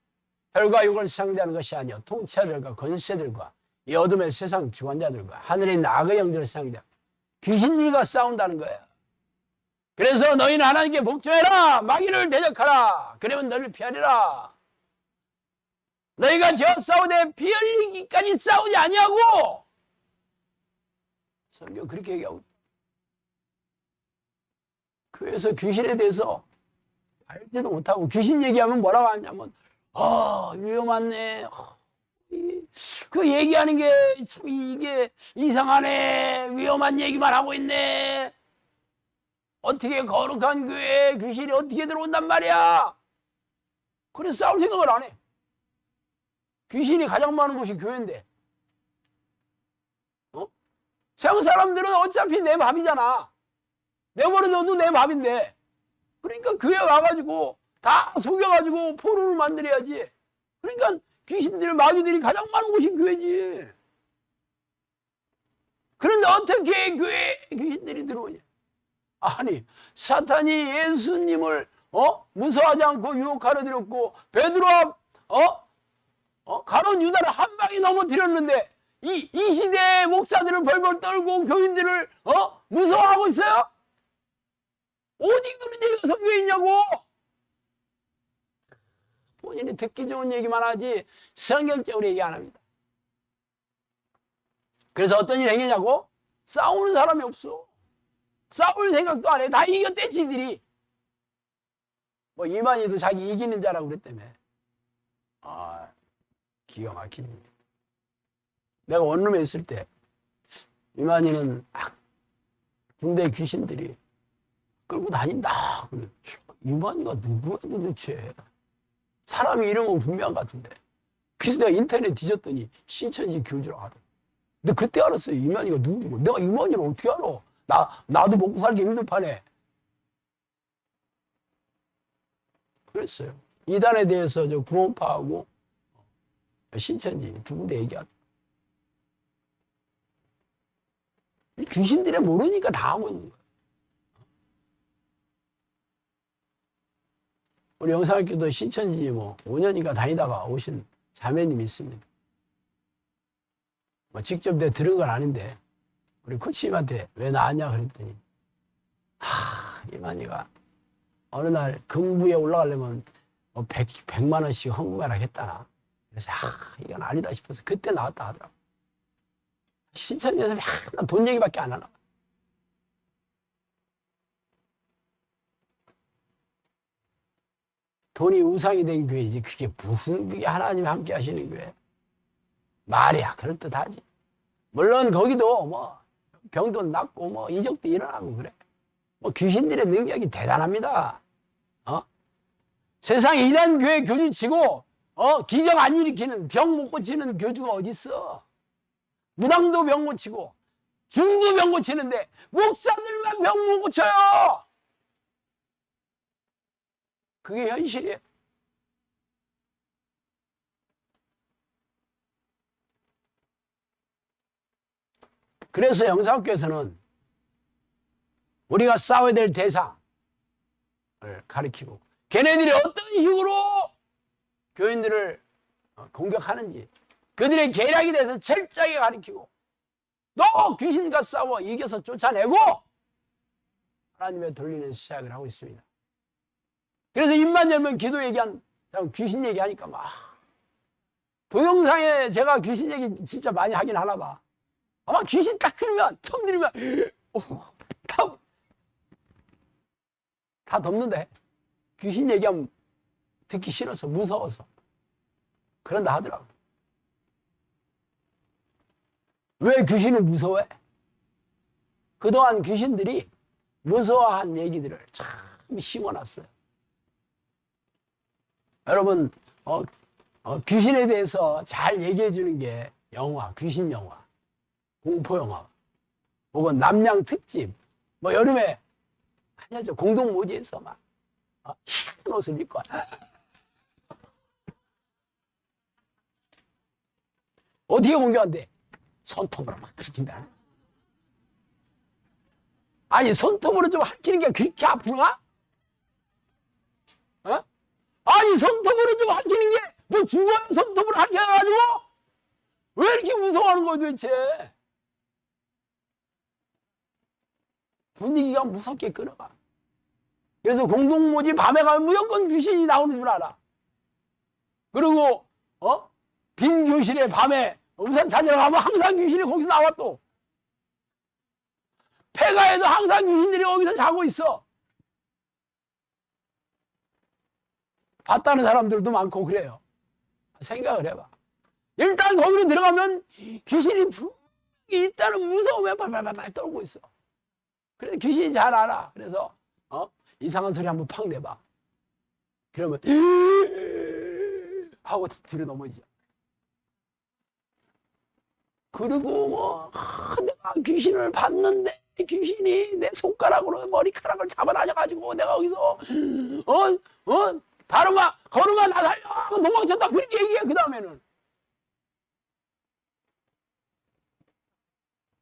[SPEAKER 1] 혈과 육을 상대하는 것이 아니요 통치자들과 권세들과 이 어둠의 세상 주관자들과 하늘의 나그의 영들을 상대하고 귀신들과 싸운다는 거예요. 그래서 너희는 하나님께 복종해라. 마귀를 대적하라. 그러면 너를 피하리라. 너희가 저 싸우되 피 흘리기까지 싸우지 아니하고 성경 그렇게 얘기하고 있다. 그래서 귀신에 대해서 알지도 못하고 귀신 얘기하면 뭐라고 하냐면 위험하네. 그 얘기하는 게 참 이게 이상하네. 위험한 얘기만 하고 있네. 어떻게 거룩한 교회에 귀신이 어떻게 들어온단 말이야. 그래서 싸울 생각을 안 해. 귀신이 가장 많은 곳이 교회인데 세상 사람들은 어차피 내 밥이잖아. 내버려둬도 내 밥인데. 그러니까 교회 와가지고 다 속여가지고 포로를 만들어야지. 그러니까 귀신들, 마귀들이 가장 많은 곳이 교회지. 그런데 어떻게 교회에 귀신들이 들어오냐? 아니 사탄이 예수님을 무서워하지 않고 유혹하러 들였고 베드로 가룟 유다를 한 방에 넘어뜨렸는데 이 시대의 목사들을 벌벌 떨고 교인들을 무서워하고 있어요? 어디 그런 얘기가 성경에 있냐고. 본인이 듣기 좋은 얘기만 하지 성경적으로 얘기 안 합니다. 그래서 어떤 일 행했냐고? 싸우는 사람이 없어. 싸울 생각도 안 해. 다 이겼대 지들이. 뭐 이만희도 자기 이기는 자라고 그랬다며. 기가 막히네. 내가 원룸에 있을 때 이만희는 군대 귀신들이 끌고 다닌다. 그래. 이만희가 누구야 도대체. 사람이 이름은 분명한 것 같은데. 그래서 내가 인터넷 뒤졌더니 신천지 교주라고 하더라고. 근데 그때 알았어요. 이만희가 누구고. 내가 이만희를 어떻게 알아. 나도 먹고 살기 힘든 판에. 그랬어요. 이단에 대해서 저 구원파하고 신천지 두 군데 얘기하다. 귀신들이 모르니까 다 하고 있는 거야. 우리 영상학교도 신천지 뭐 5년인가 다니다가 오신 자매님이 있습니다. 뭐 직접 내가 들은 건 아닌데 우리 코치님한테 왜 나왔냐 그랬더니 이만희가 어느 날 금부에 올라가려면 뭐 100만 원씩 헌금하라 했다나. 그래서 이건 아니다 싶어서 그때 나왔다 하더라고. 신천지에서 맨날 돈 얘기밖에 안 하나. 돈이 우상이 된 교회지 그게 무슨 그게 하나님 함께 하시는 교회. 말이야 그럴듯하지. 물론 거기도 뭐 병도 낫고 뭐 이적도 일어나고 그래. 뭐 귀신들의 능력이 대단합니다. 세상에 이런 교회 교주 치고 기적 안 일으키는 병 못 고치는 교주가 어디 있어? 무당도 병 고치고 중도 병 고치는데 목사들만 병 못 고쳐요. 그게 현실이에요. 그래서 영상학교에서는 우리가 싸워야 될 대상을 가르치고 걔네들이 어떤 식으로 교인들을 공격하는지 그들의 계략에 대해서 철저하게 가르치고 또 귀신과 싸워 이겨서 쫓아내고 하나님의 돌리는 시작을 하고 있습니다. 그래서 입만 열면 기도 얘기한 사람 귀신 얘기하니까 막 동영상에 제가 귀신 얘기 진짜 많이 하긴 하나 봐. 아마 귀신 딱 들으면 처음 들으면 다 덮는데 귀신 얘기하면 듣기 싫어서 무서워서 그런다 하더라고. 왜 귀신을 무서워해? 그동안 귀신들이 무서워한 얘기들을 참 심어놨어요. 여러분 귀신에 대해서 잘 얘기해 주는 게 영화, 귀신 영화, 공포 영화, 혹은 남양 특집, 뭐 여름에 하냐죠. 공동모지에서 막 흰 옷을 입고 어디에 공격한대? 손톱으로 막 들킨다. 아니 손톱으로 좀 핥히는 게 그렇게 아프나? 아니 손톱으로 좀 핥히는 게 뭐 죽어야 손톱으로 핥혀가지고 왜 이렇게 무서워하는 거야 도대체? 분위기가 무섭게 끌어가. 그래서 공동모지 밤에 가면 무조건 귀신이 나오는 줄 알아. 그리고 빈 교실에 밤에 우산 찾으러 가면 항상 귀신이 거기서 나와 또. 폐가에도 항상 귀신들이 거기서 자고 있어. 봤다는 사람들도 많고 그래요. 생각을 해봐. 일단 거기로 들어가면 귀신이 분명히 있다는 무서움에 발발발 떨고 있어. 그래서 귀신이 잘 알아. 그래서 이상한 소리 한번 팍 내봐. 그러면 하고 뒤로 넘어지죠. 그리고 뭐 내가 귀신을 봤는데 귀신이 내 손가락으로 머리카락을 잡아다녀가지고 내가 거기서 다름아 걸음아 나 살려 도망쳤다 그렇게 얘기해. 그 다음에는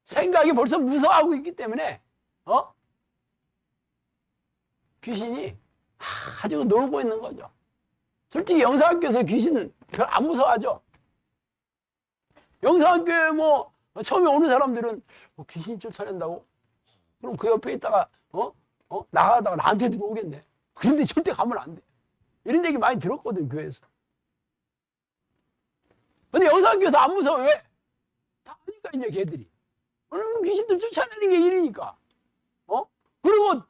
[SPEAKER 1] 생각이 벌써 무서워하고 있기 때문에 귀신이 아주 놀고 있는 거죠. 솔직히 영상학교에서 귀신 별 안 무서워하죠. 영상학교에 뭐 처음에 오는 사람들은 귀신 쫓아낸다고? 그럼 그 옆에 있다가 나가다가 나한테 들어오겠네. 그런데 절대 가면 안 돼. 이런 얘기 많이 들었거든 교회에서. 근데 영상학교에서 안 무서워. 왜? 다 아니까 이제 걔들이. 귀신들 쫓아내는 게 일이니까. 그리고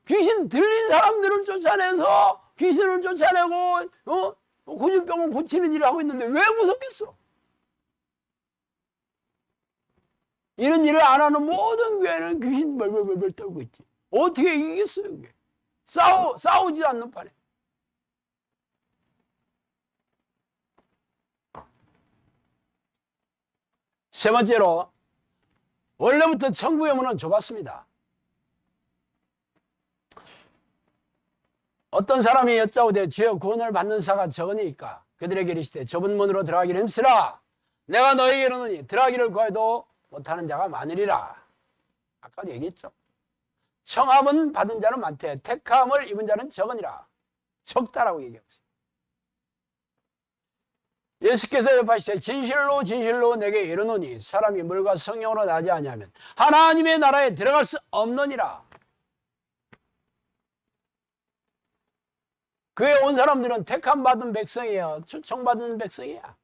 [SPEAKER 1] 귀신 들린 사람들을 쫓아내서 귀신을 쫓아내고 고질병을 고치는 일을 하고 있는데 왜 무섭겠어? 이런 일을 안 하는 모든 교회는 귀신 벌벌벌벌 떨고 있지. 어떻게 이기겠어요, 그게? 싸우지 않는 판에. 세 번째로, 원래부터 천국의 문은 좁았습니다. 어떤 사람이 여짜오되 주여 구원을 받는 자가 적으니까 그들에게 이르시되 좁은 문으로 들어가기를 힘쓰라. 내가 너에게 이르노니 들어가기를 구해도 못하는 자가 많으리라. 아까도 얘기했죠. 청함은 받은 자는 많되 택함을 입은 자는 적으니라. 적다라고 얘기하고 있어요. 예수께서 여파시되 진실로 진실로 내게 이르노니 사람이 물과 성령으로 나지 아니하면 하나님의 나라에 들어갈 수 없느니라. 그에 온 사람들은 택함받은 백성이야. 초청받은 백성이야.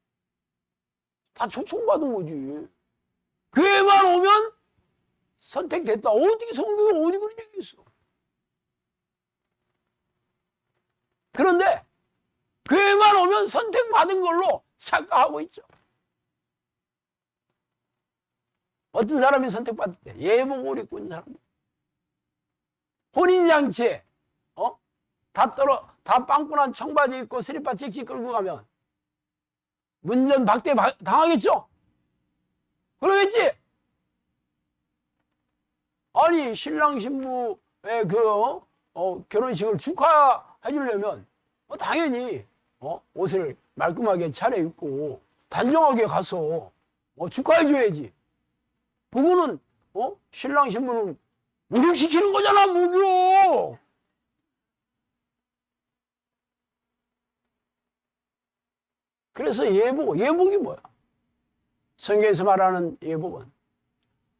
[SPEAKER 1] 다 초청받은 거지. 교회만 오면 선택됐다. 어떻게 성경에 어디 그런 얘기 있어? 그런데 교회만 오면 선택받은 걸로 착각하고 있죠. 어떤 사람이 선택받을 때 예복을 입고 있는 사람, 혼인장치에 다 빵꾸난 청바지 입고 스리퍼 찍찍 끌고 가면 문전 박대 당하겠죠? 그러겠지? 아니 신랑 신부의 결혼식을 축하해 주려면 당연히 옷을 말끔하게 차려입고 단정하게 가서 축하해 줘야지. 그거는 신랑 신부는 목욕시키는 거잖아. 목욕. 그래서 예복이 뭐야? 성경에서 말하는 예복은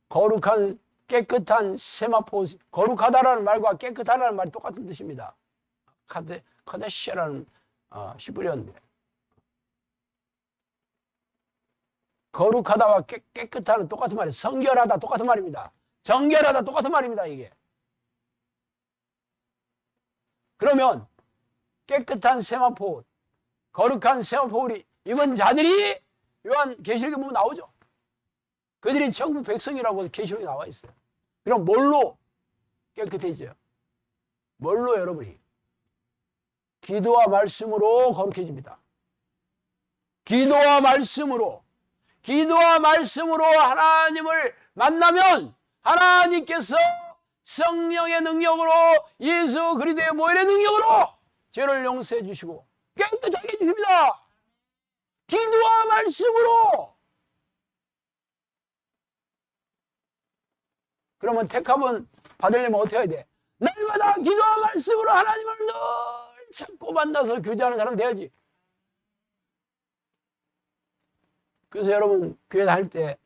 [SPEAKER 1] 거룩한 깨끗한 세마포, 거룩하다라는 말과 깨끗하다는 말이 똑같은 뜻입니다. 카데시라는 히브리어인데 거룩하다와 깨끗하다는 똑같은 말이에요. 성결하다 똑같은 말입니다. 정결하다 똑같은 말입니다. 이게. 그러면 깨끗한 세마포, 거룩한 세마포를 입은 자들이 요한계시록에 보면 나오죠. 그들이 천국 백성이라고 계시록에 나와 있어요. 그럼 뭘로 깨끗해져요? 뭘로 여러분이? 기도와 말씀으로 거룩해집니다. 기도와 말씀으로 하나님을 만나면 하나님께서 성령의 능력으로 예수 그리스도의 보혈의 능력으로 죄를 용서해 주시고 깨끗하게 해주십니다. 기도와 말씀으로. 그러면 택함은 받으려면 어떻게 해야 돼? 날마다 기도와 말씀으로 하나님을 늘 찾고 만나서 교제하는 사람 돼야지. 그래서 여러분 교회 다닐 때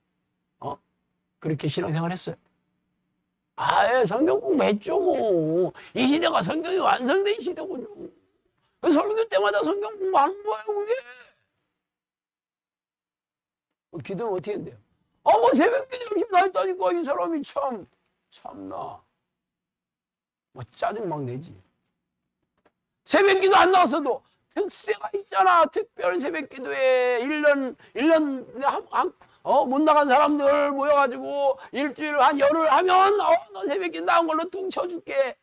[SPEAKER 1] 그렇게 신앙생활 했어요. 성경 공부했죠 뭐. 이 시대가 성경이 완성된 시대군요. 설교 때마다 성경 공부하는 거예요 그게. 기도는 어떻게 한대요? 새벽기도 열심히 다 했다니까. 이 사람이 참나 짜증 막 내지. 새벽기도 안 나왔어도 특세가 있잖아. 특별 새벽기도에 1년 못 나간 사람들 모여가지고 일주일 한 열흘 하면 너 새벽기도 나온 걸로 퉁 쳐줄게.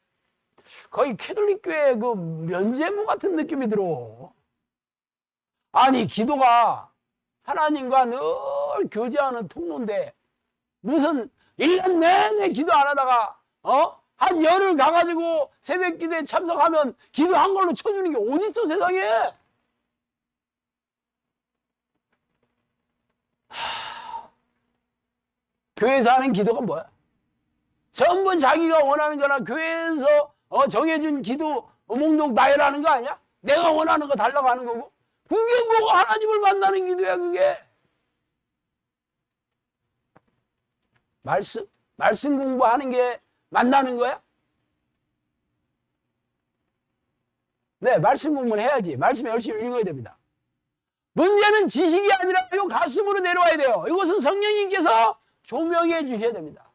[SPEAKER 1] 거의 캐톨릭 교회 그 면죄부 같은 느낌이 들어. 아니 기도가 하나님과 늘 교제하는 통로인데 무슨 1년 내내 기도 안 하다가 한 열흘 가가지고 새벽 기도에 참석하면 기도한 걸로 쳐주는 게 어딨어 세상에. 교회에서 하는 기도가 뭐야? 전부 자기가 원하는 거나 교회에서 정해준 기도 목록 나열하는 거 아니야? 내가 원하는 거 달라고 하는 거고. 그게 뭐가 하나님을 만나는 기도야 그게. 말씀 공부하는 게 만나는 거야? 네, 말씀 공부를 해야지. 말씀 열심히 읽어야 됩니다. 문제는 지식이 아니라 요 가슴으로 내려와야 돼요. 이것은 성령님께서 조명해 주셔야 됩니다.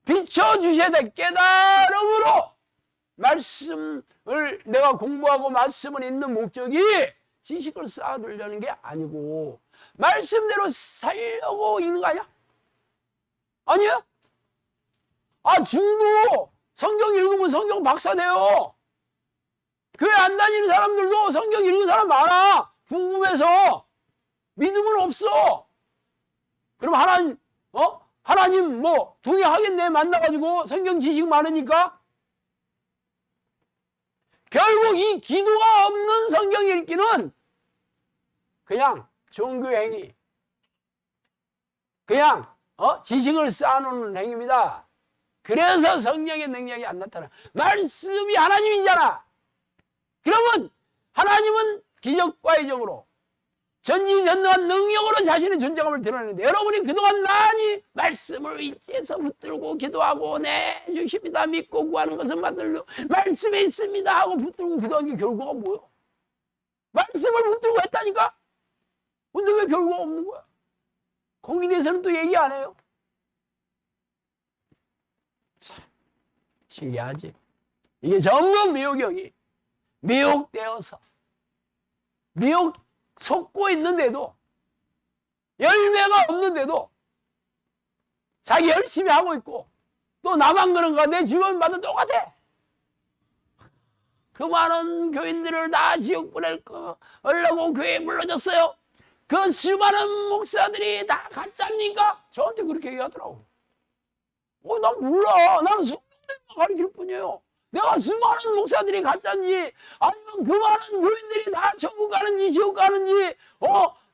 [SPEAKER 1] 비춰주셔야 돼. 깨달음으로. 말씀을 내가 공부하고 말씀을 읽는 목적이 지식을 쌓아두려는 게 아니고 말씀대로 살려고 읽는 거 아니야? 아니야? 중도 성경 읽으면 성경 박사 돼요. 교회 안 다니는 사람들도 성경 읽은 사람 많아. 궁금해서. 믿음은 없어. 그럼 하나님 동의하겠네 만나가지고 성경 지식 많으니까. 결국 이 기도가 없는 성경 읽기는 그냥 종교 행위. 그냥 지식을 쌓아놓는 행위입니다. 그래서 성령의 능력이 안 나타나. 말씀이 하나님이잖아. 그러면 하나님은 기적과 이적으로 전지전능한 능력으로 자신의 존재감을 드러내는데 여러분이 그동안 많이 말씀을 의지해서 붙들고 기도하고 네 주십니다 믿고 구하는 것은 받들려 말씀에 있습니다 하고 붙들고 기도한 게 결과가 뭐예요? 말씀을 붙들고 했다니까? 근데 왜 결과가 없는 거야? 거기에 대해서는 또 얘기 안 해요. 참 신기하지? 이게 전부 미혹형이 미혹되어서 미혹 속고 있는데도 열매가 없는데도 자기 열심히 하고 있고 또 나만 그런가 내 주변마다 똑같아. 그 많은 교인들을 다 지옥 보낼 거라고 교회에 불러줬어요. 그 수많은 목사들이 다 가짜입니까? 저한테 그렇게 얘기하더라고. 난 몰라. 나는 성령님만 가르칠 뿐이에요. 내가 수많은 목사들이 가짜인지 아니면 그 많은 교인들이 다 천국 가는지 지옥 가는지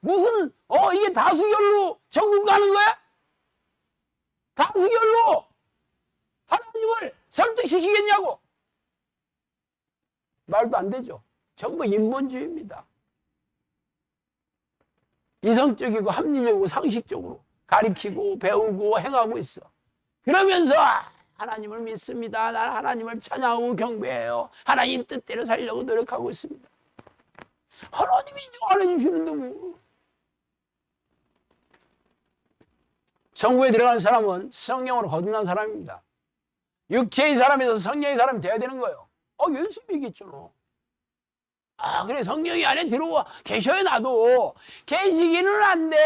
[SPEAKER 1] 무슨 이게 다수결로 천국 가는 거야? 다수결로 하나님을 설득시키겠냐고? 말도 안 되죠. 전부 인본주의입니다. 이성적이고 합리적이고 상식적으로 가리키고 배우고 행하고 있어. 그러면서 하나님을 믿습니다. 나는 하나님을 찬양하고 경배해요. 하나님 뜻대로 살려고 노력하고 있습니다. 하나님이 인정 안 해주시는데 뭐. 천국에 들어가는 사람은 성령으로 거듭난 사람입니다. 육체의 사람에서 성령의 사람이 돼야 되는 거예요. 예수 믿겠죠. 그래 성령이 안에 들어와 계셔야 나도 계시기는 한데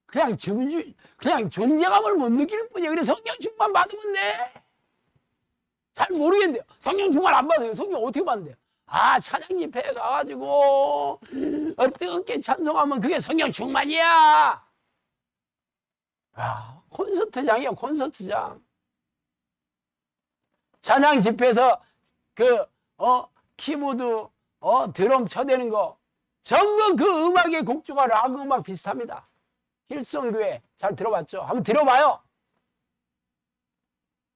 [SPEAKER 1] 그냥 존재감을 못 느끼는 뿐이에요. 그래 성령 충만 받으면 돼. 잘 모르겠는데요. 성령 충만 안 받아요. 성령 어떻게 받는데요? 찬양 집회에 가가지고 뜨겁게 찬송하면 그게 성령 충만이야. 콘서트장이야 콘서트장. 찬양 집회에서 키보드 드럼 쳐대는 거 전부 그 음악의 곡조가 락 음악 비슷합니다. 힐송교회 잘 들어봤죠? 한번 들어봐요.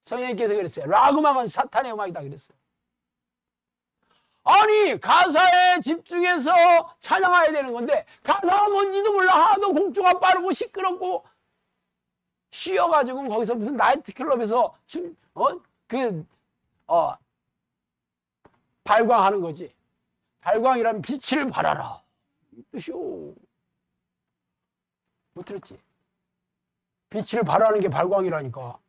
[SPEAKER 1] 성령님께서 그랬어요. 락 음악은 사탄의 음악이다 그랬어요. 아니 가사에 집중해서 찬양해야 되는 건데 가사가 뭔지도 몰라. 하도 곡조가 빠르고 시끄럽고 쉬어가지고 거기서 무슨 나이트클럽에서 발광하는 거지. 발광이라면 빛을 발하라 이 뜻이오. 못 들었지? 빛을 발하는 게 발광이라니까.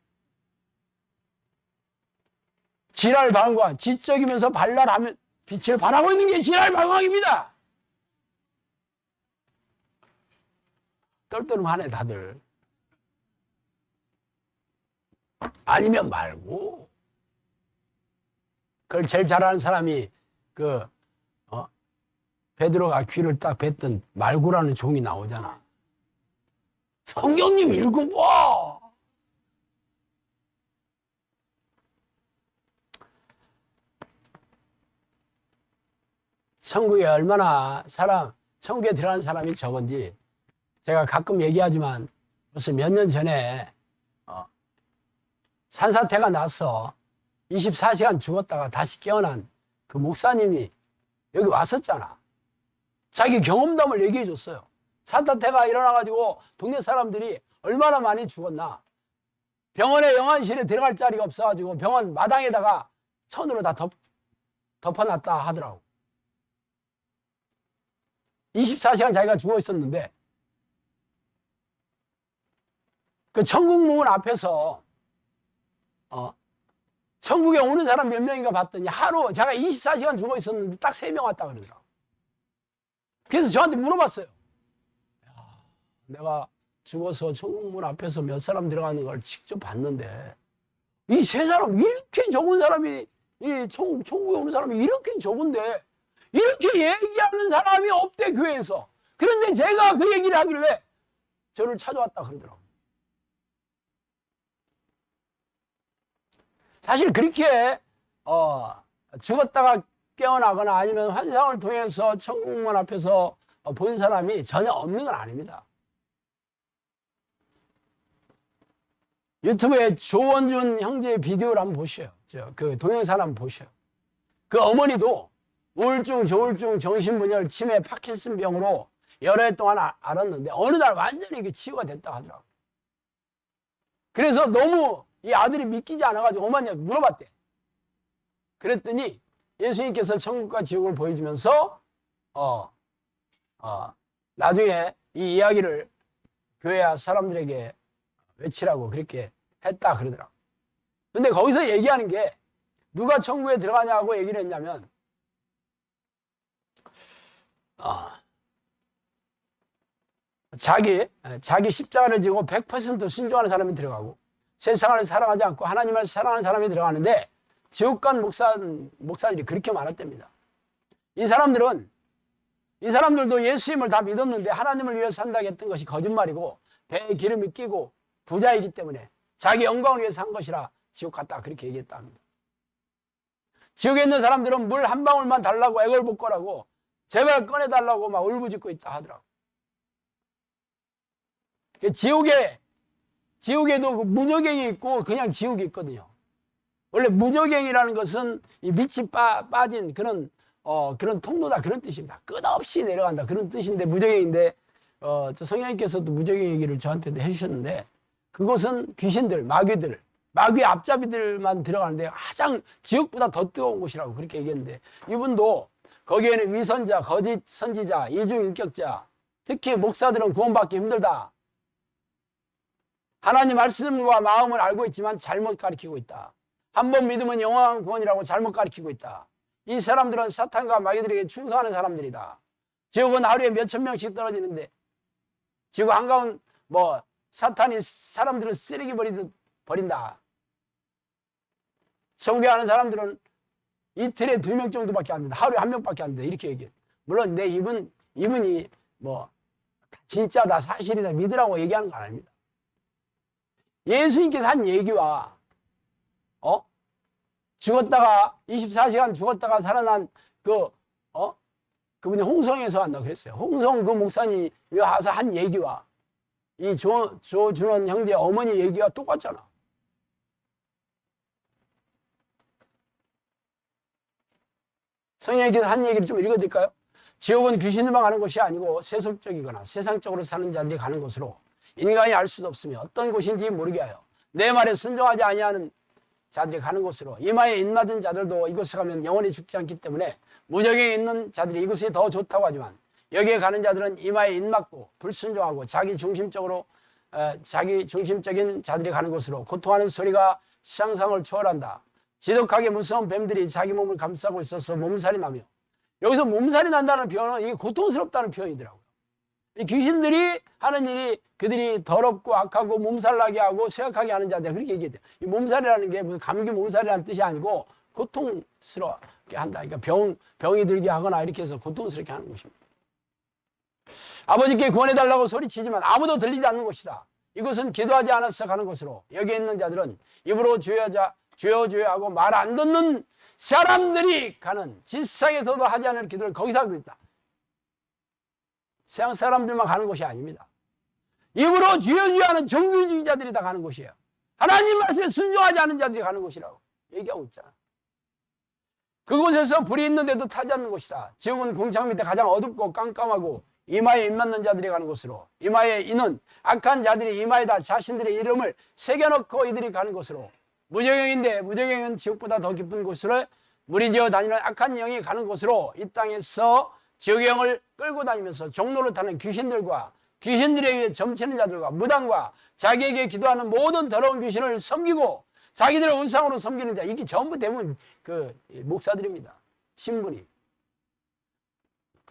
[SPEAKER 1] 지랄 발광, 지적이면서 발랄하면 빛을 발하고 있는 게 지랄 발광입니다. 떨떠름하네 다들. 아니면 말고. 그걸 제일 잘하는 사람이 베드로가 귀를 딱 뱉던 말구라는 종이 나오잖아. 성경님 읽어봐. 천국에 얼마나 천국에 들어가는 사람이 적은지 제가 가끔 얘기하지만 벌써 몇 년 전에 산사태가 나서 24시간 죽었다가 다시 깨어난 그 목사님이 여기 왔었잖아. 자기 경험담을 얘기해 줬어요. 산사태가 일어나가지고 동네 사람들이 얼마나 많이 죽었나. 병원에 영안실에 들어갈 자리가 없어가지고 병원 마당에다가 천으로 다 덮어놨다 하더라고. 24시간 자기가 죽어 있었는데 그 천국문 앞에서 천국에 오는 사람 몇 명인가 봤더니 하루 제가 24시간 죽어 있었는데 딱 3명 왔다 그러더라고. 그래서 저한테 물어봤어요. 내가 죽어서 천국문 앞에서 몇 사람 들어가는 걸 직접 봤는데 이 3사람 이렇게 적은 사람이 이 천국에 오는 사람이 이렇게 적은데 이렇게 얘기하는 사람이 없대 교회에서. 그런데 제가 그 얘기를 하길래 저를 찾아왔다 그러더라고. 사실 그렇게 죽었다가 깨어나거나 아니면 환상을 통해서 천국문 앞에서 본 사람이 전혀 없는 건 아닙니다. 유튜브에 조원준 형제의 비디오를 한번 보셔요. 그 동영상 한번 보셔요. 그 어머니도 우울증, 조울증, 정신분열, 치매, 파킨슨병으로 여러 해 동안 앓았는데 어느 날 완전히 이게 치유가 됐다 하더라고. 그래서 너무 이 아들이 믿기지 않아가지고 어머니한테 물어봤대. 그랬더니 예수님께서 천국과 지옥을 보여주면서 나중에 이 이야기를 교회 사람들에게 외치라고 그렇게 했다 그러더라고. 근데 거기서 얘기하는 게 누가 천국에 들어가냐고 얘기를 했냐면 자기 십자가를 지고 100% 순종하는 사람이 들어가고 세상을 사랑하지 않고 하나님을 사랑하는 사람이 들어가는데 지옥 간 목사들이 그렇게 많았답니다. 이 사람들도 예수님을 다 믿었는데 하나님을 위해 산다고 했던 것이 거짓말이고 배에 기름이 끼고 부자이기 때문에 자기 영광을 위해서 한 것이라 지옥 갔다 그렇게 얘기했다 합니다. 지옥에 있는 사람들은 물 한 방울만 달라고 애걸복걸하고 제발 꺼내달라고 막 울부짖고 있다 하더라고. 지옥에도 무저갱이 있고 그냥 지옥이 있거든요. 원래 무저갱이라는 것은 이 밑이 빠진 그런 통로다 그런 뜻입니다. 끝없이 내려간다 그런 뜻인데 무저갱인데 저 성령님께서도 무저갱이 얘기를 저한테도 해주셨는데 그곳은 귀신들, 마귀 앞잡이들만 들어가는데 가장 지옥보다 더 뜨거운 곳이라고 그렇게 얘기했는데 이분도 거기에는 위선자, 거짓 선지자, 이중인격자, 특히 목사들은 구원받기 힘들다. 하나님 말씀과 마음을 알고 있지만 잘못 가르치고 있다. 한 번 믿으면 영원한 구원이라고 잘못 가르치고 있다. 이 사람들은 사탄과 마귀들에게 충성하는 사람들이다. 지옥은 하루에 몇천 명씩 떨어지는데 지옥 한가운 사탄이 사람들을 쓰레기 버리듯 버린다. 천국에 가는 사람들은 이틀에 2명 정도밖에 안 된다. 하루에 1명밖에 안 된다. 이렇게 얘기해. 물론 내 이분이 진짜다 사실이다 믿으라고 얘기하는 건 아닙니다. 예수님께서 한 얘기와 죽었다가 24시간 죽었다가 살아난 그분이 홍성에서 한다고 그랬어요. 홍성 그 목사님이 와서 한 얘기와 이 조준원 형제 어머니 얘기가 똑같잖아. 성령님께서 한 얘기를 좀 읽어드릴까요? 지옥은 귀신들만 가는 곳이 아니고 세속적이거나 세상적으로 사는 자들이 가는 곳으로 인간이 알 수도 없으며 어떤 곳인지 모르게 하여 내 말에 순종하지 아니하는 자들이 가는 곳으로 이마에 인 맞은 자들도 이곳에 가면 영원히 죽지 않기 때문에 무적에 있는 자들이 이곳이 더 좋다고 하지만 여기에 가는 자들은 이마에 인 맞고 불순종하고 자기 중심적인 자들이 가는 곳으로 고통하는 소리가 상상을 초월한다. 지독하게 무서운 뱀들이 자기 몸을 감싸고 있어서 몸살이 나며 여기서 몸살이 난다는 표현은 이게 고통스럽다는 표현이더라고요. 귀신들이 하는 일이 그들이 더럽고 악하고 몸살나게 하고 쇠약하게 하는 자들 그렇게 얘기해요. 이 몸살이라는 게 무슨 감기 몸살이라는 뜻이 아니고 고통스럽게 한다. 그러니까 병이 들게 하거나 이렇게 해서 고통스럽게 하는 것입니다. 아버지께 구원해달라고 소리치지만 아무도 들리지 않는 곳이다. 이곳은 기도하지 않아서 가는 곳으로 여기에 있는 자들은 입으로 주여 하고 말 안 듣는 사람들이 가는 지상에서도 하지 않을 기도를 거기서 하고 있다. 세상 사람들만 가는 곳이 아닙니다. 입으로 주여 하는 정규주의자들이 다 가는 곳이에요. 하나님 말씀에 순종하지 않은 자들이 가는 곳이라고 얘기하고 있잖아. 그곳에서 불이 있는데도 타지 않는 곳이다. 지옥은 궁창 밑에 가장 어둡고 깜깜하고 이마에 인 맞는 자들이 가는 곳으로 이마에 인은 악한 자들이 이마에다 자신들의 이름을 새겨놓고 이들이 가는 곳으로 무저갱인데 무저갱은 지옥보다 더 깊은 곳으로 무리지어 다니는 악한 영이 가는 곳으로 이 땅에서 지옥의 영을 끌고 다니면서 종로를 타는 귀신들과 귀신들에 의해 점치는 자들과 무당과 자기에게 기도하는 모든 더러운 귀신을 섬기고 자기들을 우상으로 섬기는 자 이게 전부 대부분 그 목사들입니다. 신분이.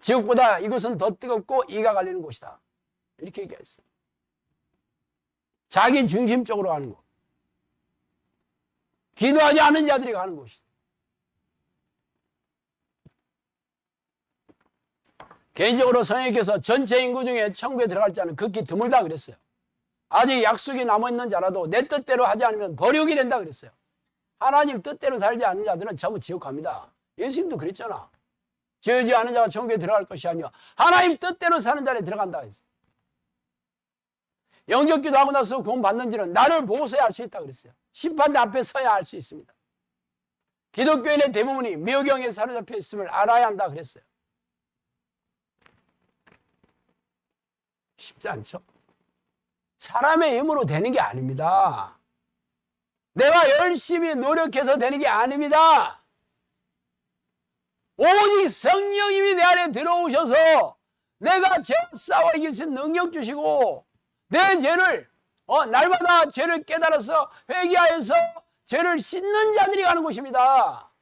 [SPEAKER 1] 지옥보다 이곳은 더 뜨겁고 이가 갈리는 곳이다. 이렇게 얘기했어요. 자기 중심적으로 가는 곳. 기도하지 않은 자들이 가는 곳이다. 개인적으로 성령께서 전체 인구 중에 천국에 들어갈 자는 극히 드물다 그랬어요. 아직 약속이 남아있는 자라도 내 뜻대로 하지 않으면 버려오게 된다 그랬어요. 하나님 뜻대로 살지 않는 자들은 전부 지옥 갑니다. 예수님도 그랬잖아. 지어지 않은 자가 천국에 들어갈 것이 아니라 하나님 뜻대로 사는 자리에 들어간다 그랬어요. 영접기도 하고 나서 구원 받는지는 나를 보고서야 알 수 있다 그랬어요. 심판대 앞에 서야 알 수 있습니다. 기독교인의 대부분이 묘경에 사로잡혀 있음을 알아야 한다 그랬어요. 쉽지 않죠? 사람의 힘으로 되는 게 아닙니다. 내가 열심히 노력해서 되는 게 아닙니다. 오직 성령님이 내 안에 들어오셔서 내가 죄와 싸워 이길 수 있는 능력 주시고 내 죄를 날마다 죄를 깨달아서 회개하여서 죄를 씻는 자들이 가는 곳입니다.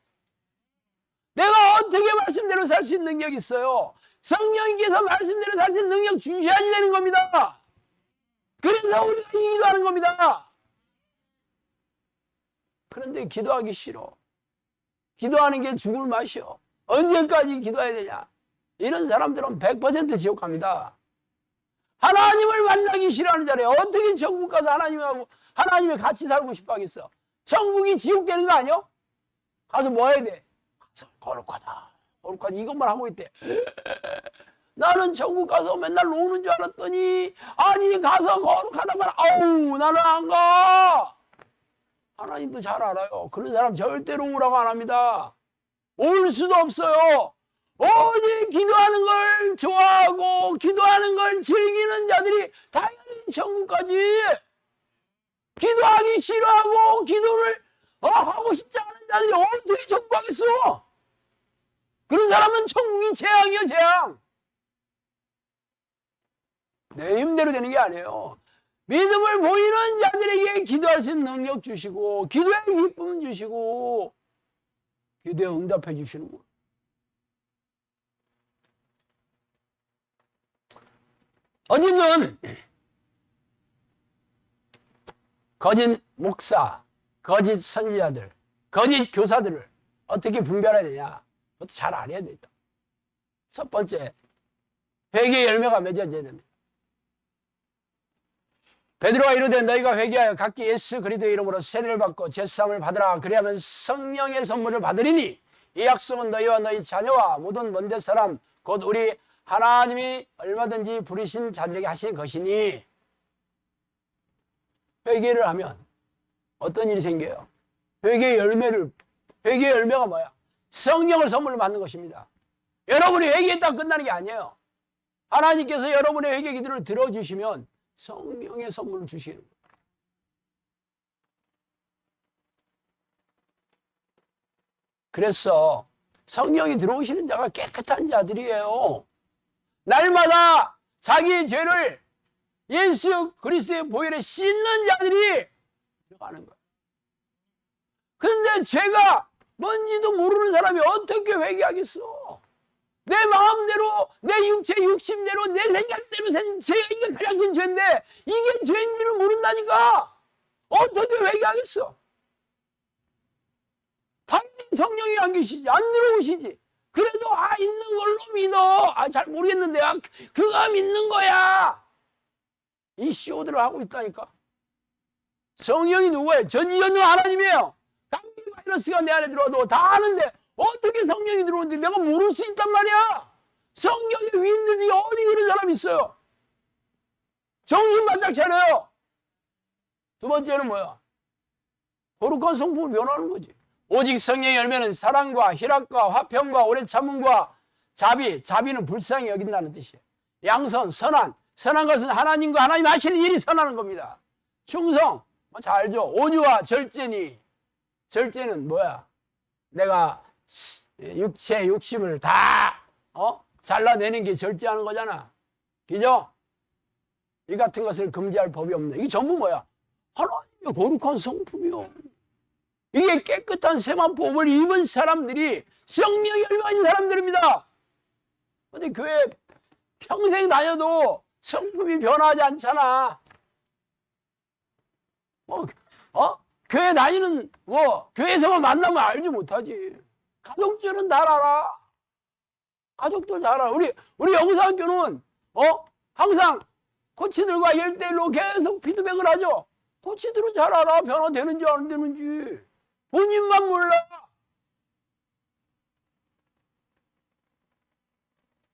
[SPEAKER 1] 내가 어떻게 말씀대로 살 수 있는 능력이 있어요? 성령님께서 말씀대로 살 수 있는 능력 주셔야지 되는 겁니다. 그래서 우리가 기도하는 겁니다. 그런데 기도하기 싫어. 기도하는 게 죽을 맛이요. 언제까지 기도해야 되냐? 이런 사람들은 100% 지옥 갑니다. 하나님을 만나기 싫어하는 자리에 어떻게 천국 가서 하나님과 같이 살고 싶어 하겠어? 천국이 지옥 되는 거 아니야? 가서 뭐 해야 돼? 가서 거룩하다. 이것만 하고 있대. 나는 천국 가서 맨날 노는 줄 알았더니 아니 가서 거룩하다만 아우 나는 안 가. 하나님도 잘 알아요. 그런 사람 절대로 오라고 안 합니다. 올 수도 없어요. 오직 기도하는 걸 좋아하고 기도하는 걸 즐기는 자들이 당연히 천국 가지. 기도하기 싫어하고 기도를 하고 싶지 않은 자들이 어떻게 천국 가겠어? 그런 사람은 천국이 재앙이요, 재앙. 내 힘대로 되는 게 아니에요. 믿음을 보이는 자들에게 기도할 수 있는 능력 주시고 기도의 기쁨 주시고 기도에 응답해 주시는 거예요. 어쨌든 거짓 목사, 거짓 선지자들, 거짓 교사들을 어떻게 분별해야 되냐? 그것도 잘 알아야 되죠. 첫 번째, 회개의 열매가 맺어져야 됩니다. 베드로가 이르되 너희가 회개하여 각기 예수 그리스도의 이름으로 세례를 받고 제사함을 받으라. 그리하면 성령의 선물을 받으리니 이 약속은 너희와 너희 자녀와 모든 먼데 사람 곧 우리 하나님이 얼마든지 부르신 자들에게 하신 것이니. 회개를 하면 어떤 일이 생겨요? 회개의 열매가 뭐야? 성령을 선물로 받는 것입니다. 여러분이 회개했다고 끝나는 게 아니에요. 하나님께서 여러분의 회개 기도를 들어주시면 성령의 선물을 주시는 거예요. 그래서 성령이 들어오시는 자가 깨끗한 자들이에요. 날마다 자기의 죄를 예수 그리스도의 보혈에 씻는 자들이 들어가는 거예요. 그런데 죄가 뭔지도 모르는 사람이 어떻게 회개하겠어? 내 마음대로, 내 육체 욕심대로, 내 생각대로 산 죄가 이게 가장 큰 죄인데 이게 죄인지를 모른다니까 어떻게 회개하겠어? 당연히 성령이 안 계시지, 안 들어오시지. 그래도 있는 걸로 믿어. 잘 모르겠는데 그가 믿는 거야. 이 쇼들을 하고 있다니까. 성령이 누구예요? 전지전능 하나님이에요. 감기 바이러스가 내 안에 들어와도 다 아는데 어떻게 성령이 들어오는데 내가 모를 수 있단 말이야. 성령의 위인들 중에 어디 그런 사람이 있어요? 정신 바짝 차려요. 두 번째는 뭐야? 거룩한 성품을 변하는 거지. 오직 성령의 열매는 사랑과 희락과 화평과 오래 참음과 자비는 불쌍히 여긴다는 뜻이에요. 양선, 선한 것은 하나님과 하나님 하시는 일이 선하는 겁니다. 충성, 잘 알죠? 온유와 절제니. 절제는 뭐야? 내가 육체 욕심을 다 잘라내는 게 절제하는 거잖아. 그죠? 이 같은 것을 금지할 법이 없네. 이게 전부 뭐야? 하나님의 거룩한 성품이요. 이게 깨끗한 세만 복을 입은 사람들이 성령이 열매 있는 사람들입니다. 근데 교회 평생 다녀도 성품이 변하지 않잖아. 교회 다니는 교회에서만 만나면 알지 못하지. 가족들은 잘 알아. 가족들 잘 알아. 우리 영사학교는 항상 코치들과 1대1로 계속 피드백을 하죠. 코치들은 잘 알아. 변화되는지 안 되는지. 본인만 몰라.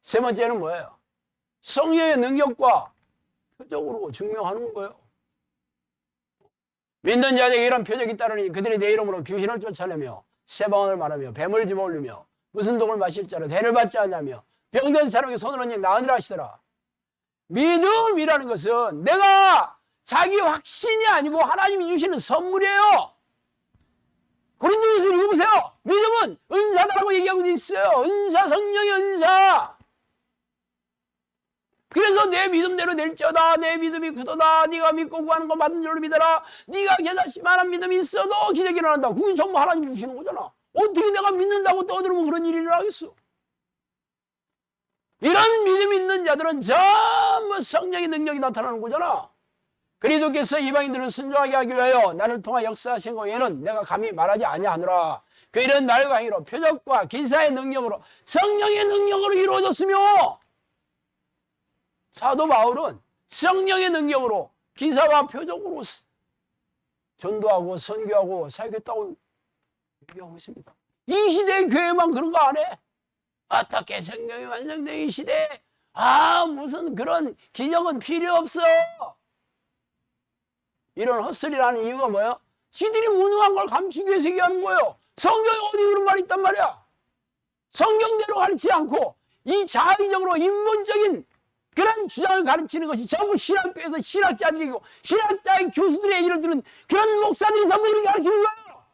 [SPEAKER 1] 세 번째는 뭐예요? 성령의 능력과 표적으로 증명하는 거예요. 믿는 자에게 이런 표적이 따르니 그들이 내 이름으로 귀신을 쫓아내며 세방언을 말하며 뱀을 집어올리며 무슨 독을 마실 자로 대를 받지 않냐며 병든 사람에게 손을 얹니 나으니라 하시더라. 믿음이라는 것은 내가 자기 확신이 아니고 하나님이 주시는 선물이에요. 고린도전서 읽어보세요. 믿음은 은사다라고 얘기하고 있어요. 은사, 성령의 은사. 그래서 내 믿음대로 될지어다. 내 믿음이 크도다. 네가 믿고 구하는 거 받는 줄로 믿어라. 네가 겨자씨만한 믿음이 있어도 기적이 일어난다. 그건 전부 하나님 주시는 거잖아. 어떻게 내가 믿는다고 떠들면 그런 일이 일어나겠어. 이런 믿음이 있는 자들은 전부 성령의 능력이 나타나는 거잖아. 그리스도께서 이방인들을 순종하게 하기 위하여 나를 통하 역사하신 거에는 내가 감히 말하지 아니하노라. 그 일은 말과 행위로 표적과 기사의 능력으로 성령의 능력으로 이루어졌으며 사도 바울은 성령의 능력으로 기사와 표적으로 전도하고 선교하고 사역했다고 얘기하고 있습니다. 이 시대의 교회만 그런 거 안 해? 어떻게 성령이 완성된 이 시대에 무슨 그런 기적은 필요 없어. 이런 헛소리라는 이유가 뭐야? 지들이 무능한 걸 감추기 위해서 얘기하는 거예요. 성경에 어디 그런 말이 있단 말이야. 성경대로 가르치지 않고 이 자의적으로 인본적인 그런 주장을 가르치는 것이 전부 신학교에서 신학자들이고 신학자의 교수들의 얘기를 들은 그런 목사들이 전부 이렇게 가르치는 거예요.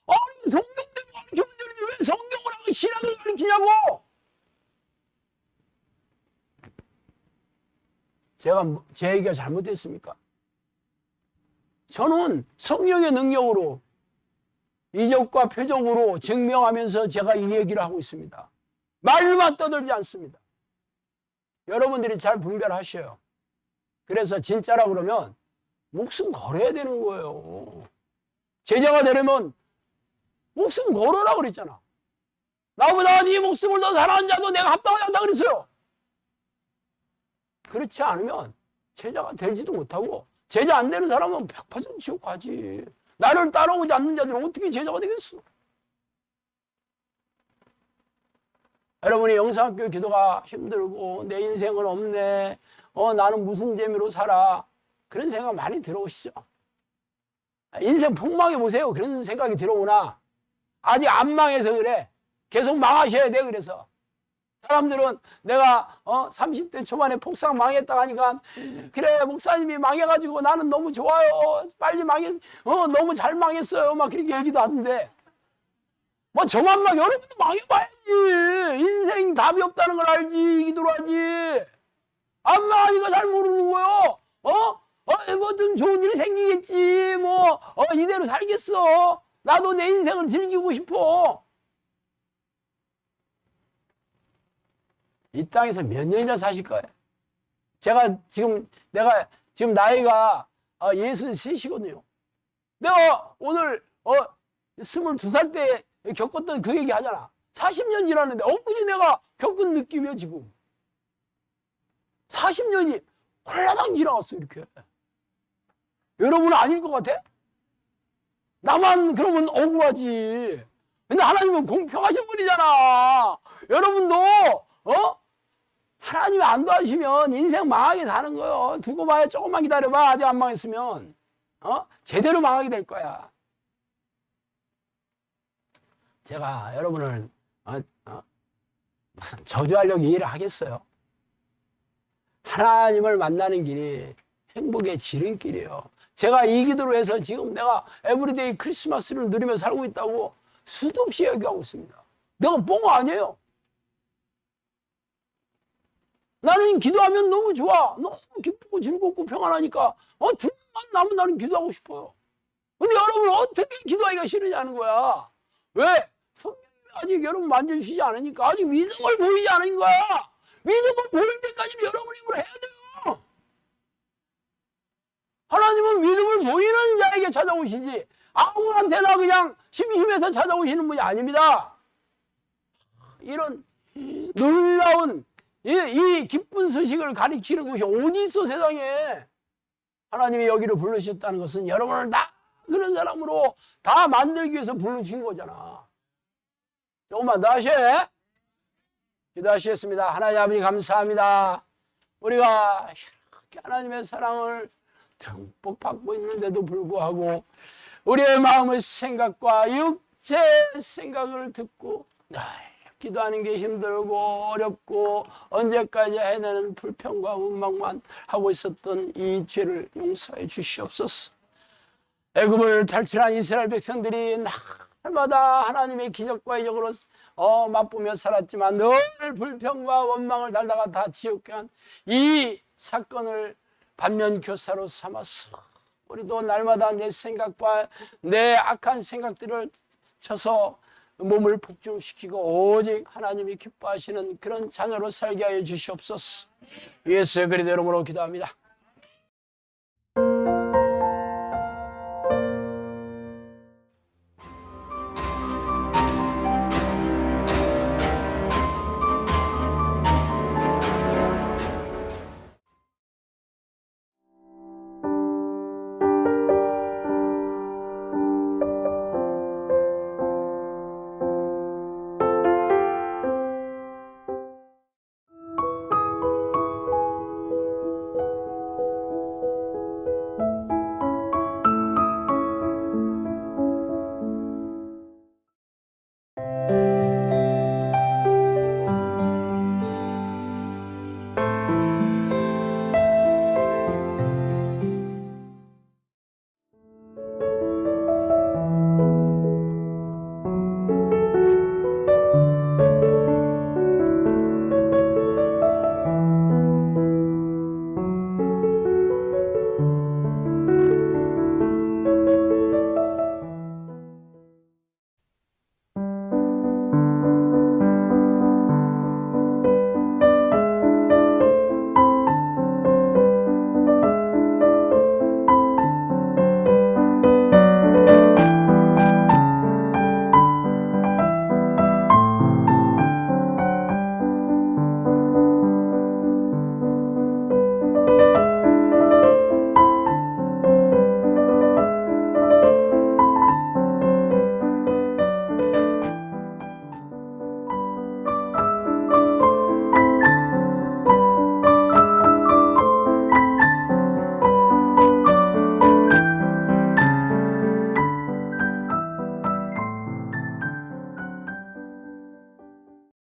[SPEAKER 1] 아니 성경대로 가르치면 되는데 왜 성경을 하고 신학을 가르치냐고. 제 얘기가 잘못됐습니까? 저는 성령의 능력으로 이적과 표적으로 증명하면서 제가 이 얘기를 하고 있습니다. 말로만 떠들지 않습니다. 여러분들이 잘 분별하셔요. 그래서 진짜라 그러면 목숨 걸어야 되는 거예요. 제자가 되려면 목숨 걸어라 그랬잖아. 나보다 네 목숨을 더 사랑하는 자도 내가 합당하지 않다 그랬어요. 그렇지 않으면 제자가 되지도 못하고 제자 안 되는 사람은 100% 지옥 가지. 나를 따라오지 않는 자들은 어떻게 제자가 되겠어? 여러분이 영상학교 기도가 힘들고 내 인생은 없네. 나는 무슨 재미로 살아. 그런 생각 많이 들어오시죠? 인생 폭망해 보세요. 그런 생각이 들어오나 아직 안 망해서 그래. 계속 망하셔야 돼. 그래서 사람들은 내가 30대 초반에 폭삭 망했다 하니까 그래 목사님이 망해가지고 나는 너무 좋아요. 빨리 너무 잘 망했어요. 막 그렇게 얘기도 하던데 뭐 저만 여러분도 망해봐야지. 인생 답이 없다는 걸 알지. 기도를 하지. 안 망하니까 잘 모르는 거요. 뭐 좀 좋은 일이 생기겠지. 이대로 살겠어. 나도 내 인생을 즐기고 싶어. 이 땅에서 몇 년이나 사실 거예요? 내가 지금 나이가 63이거든요. 내가 오늘 22살 때 겪었던 그 얘기 하잖아. 40년 지났는데 엊그제 내가 겪은 느낌이야 지금. 40년이 홀라당 지나갔어 이렇게. 여러분은 아닐 것 같아? 나만 그러면 억울하지. 근데 하나님은 공평하신 분이잖아. 여러분도 하나님이 안 도와주시면 인생 망하게 사는 거예요. 두고 봐야 조금만 기다려봐. 아직 안 망했으면 제대로 망하게 될 거야. 제가 여러분을 무슨 저주하려고 일을 하겠어요. 하나님을 만나는 길이 행복의 지름길이에요. 제가 이 기도로 해서 지금 내가 에브리데이 크리스마스를 누리며 살고 있다고 수도 없이 얘기하고 있습니다. 내가 뻥 아니에요. 나는 기도하면 너무 좋아. 너무 기쁘고 즐겁고 평안하니까 둘만 남은 나는 기도하고 싶어요. 근데 여러분 어떻게 기도하기가 싫으냐는 거야. 왜? 성령이 아직 여러분 만져주시지 않으니까. 아직 믿음을 보이지 않은 거야. 믿음을 보일 때까지 여러분이 이걸 해야 돼요. 하나님은 믿음을 보이는 자에게 찾아오시지 아무한테나 그냥 심심해서 찾아오시는 분이 아닙니다. 이런 놀라운 이 기쁜 소식을 가리키는 것이 어디 있어 세상에. 하나님이 여기를 부르셨다는 것은 여러분을 다 그런 사람으로 다 만들기 위해서 부르신 거잖아. 조금만 더 하셔. 기도하시겠습니다. 하나님 아버지 감사합니다. 우리가 이렇게 하나님의 사랑을 듬뿍 받고 있는데도 불구하고 우리의 마음의 생각과 육체의 생각을 듣고 기도하는 게 힘들고 어렵고 언제까지 해내는 불평과 원망만 하고 있었던 이 죄를 용서해 주시옵소서. 애굽을 탈출한 이스라엘 백성들이 날마다 하나님의 기적과 이적으로 맛보며 살았지만 늘 불평과 원망을 달다가 다 지옥에 한 이 사건을 반면 교사로 삼아서 우리도 날마다 내 생각과 내 악한 생각들을 쳐서 몸을 복종시키고 오직 하나님이 기뻐하시는 그런 자녀로 살게 하여 주시옵소서. 예수 그리스도 이름으로 기도합니다.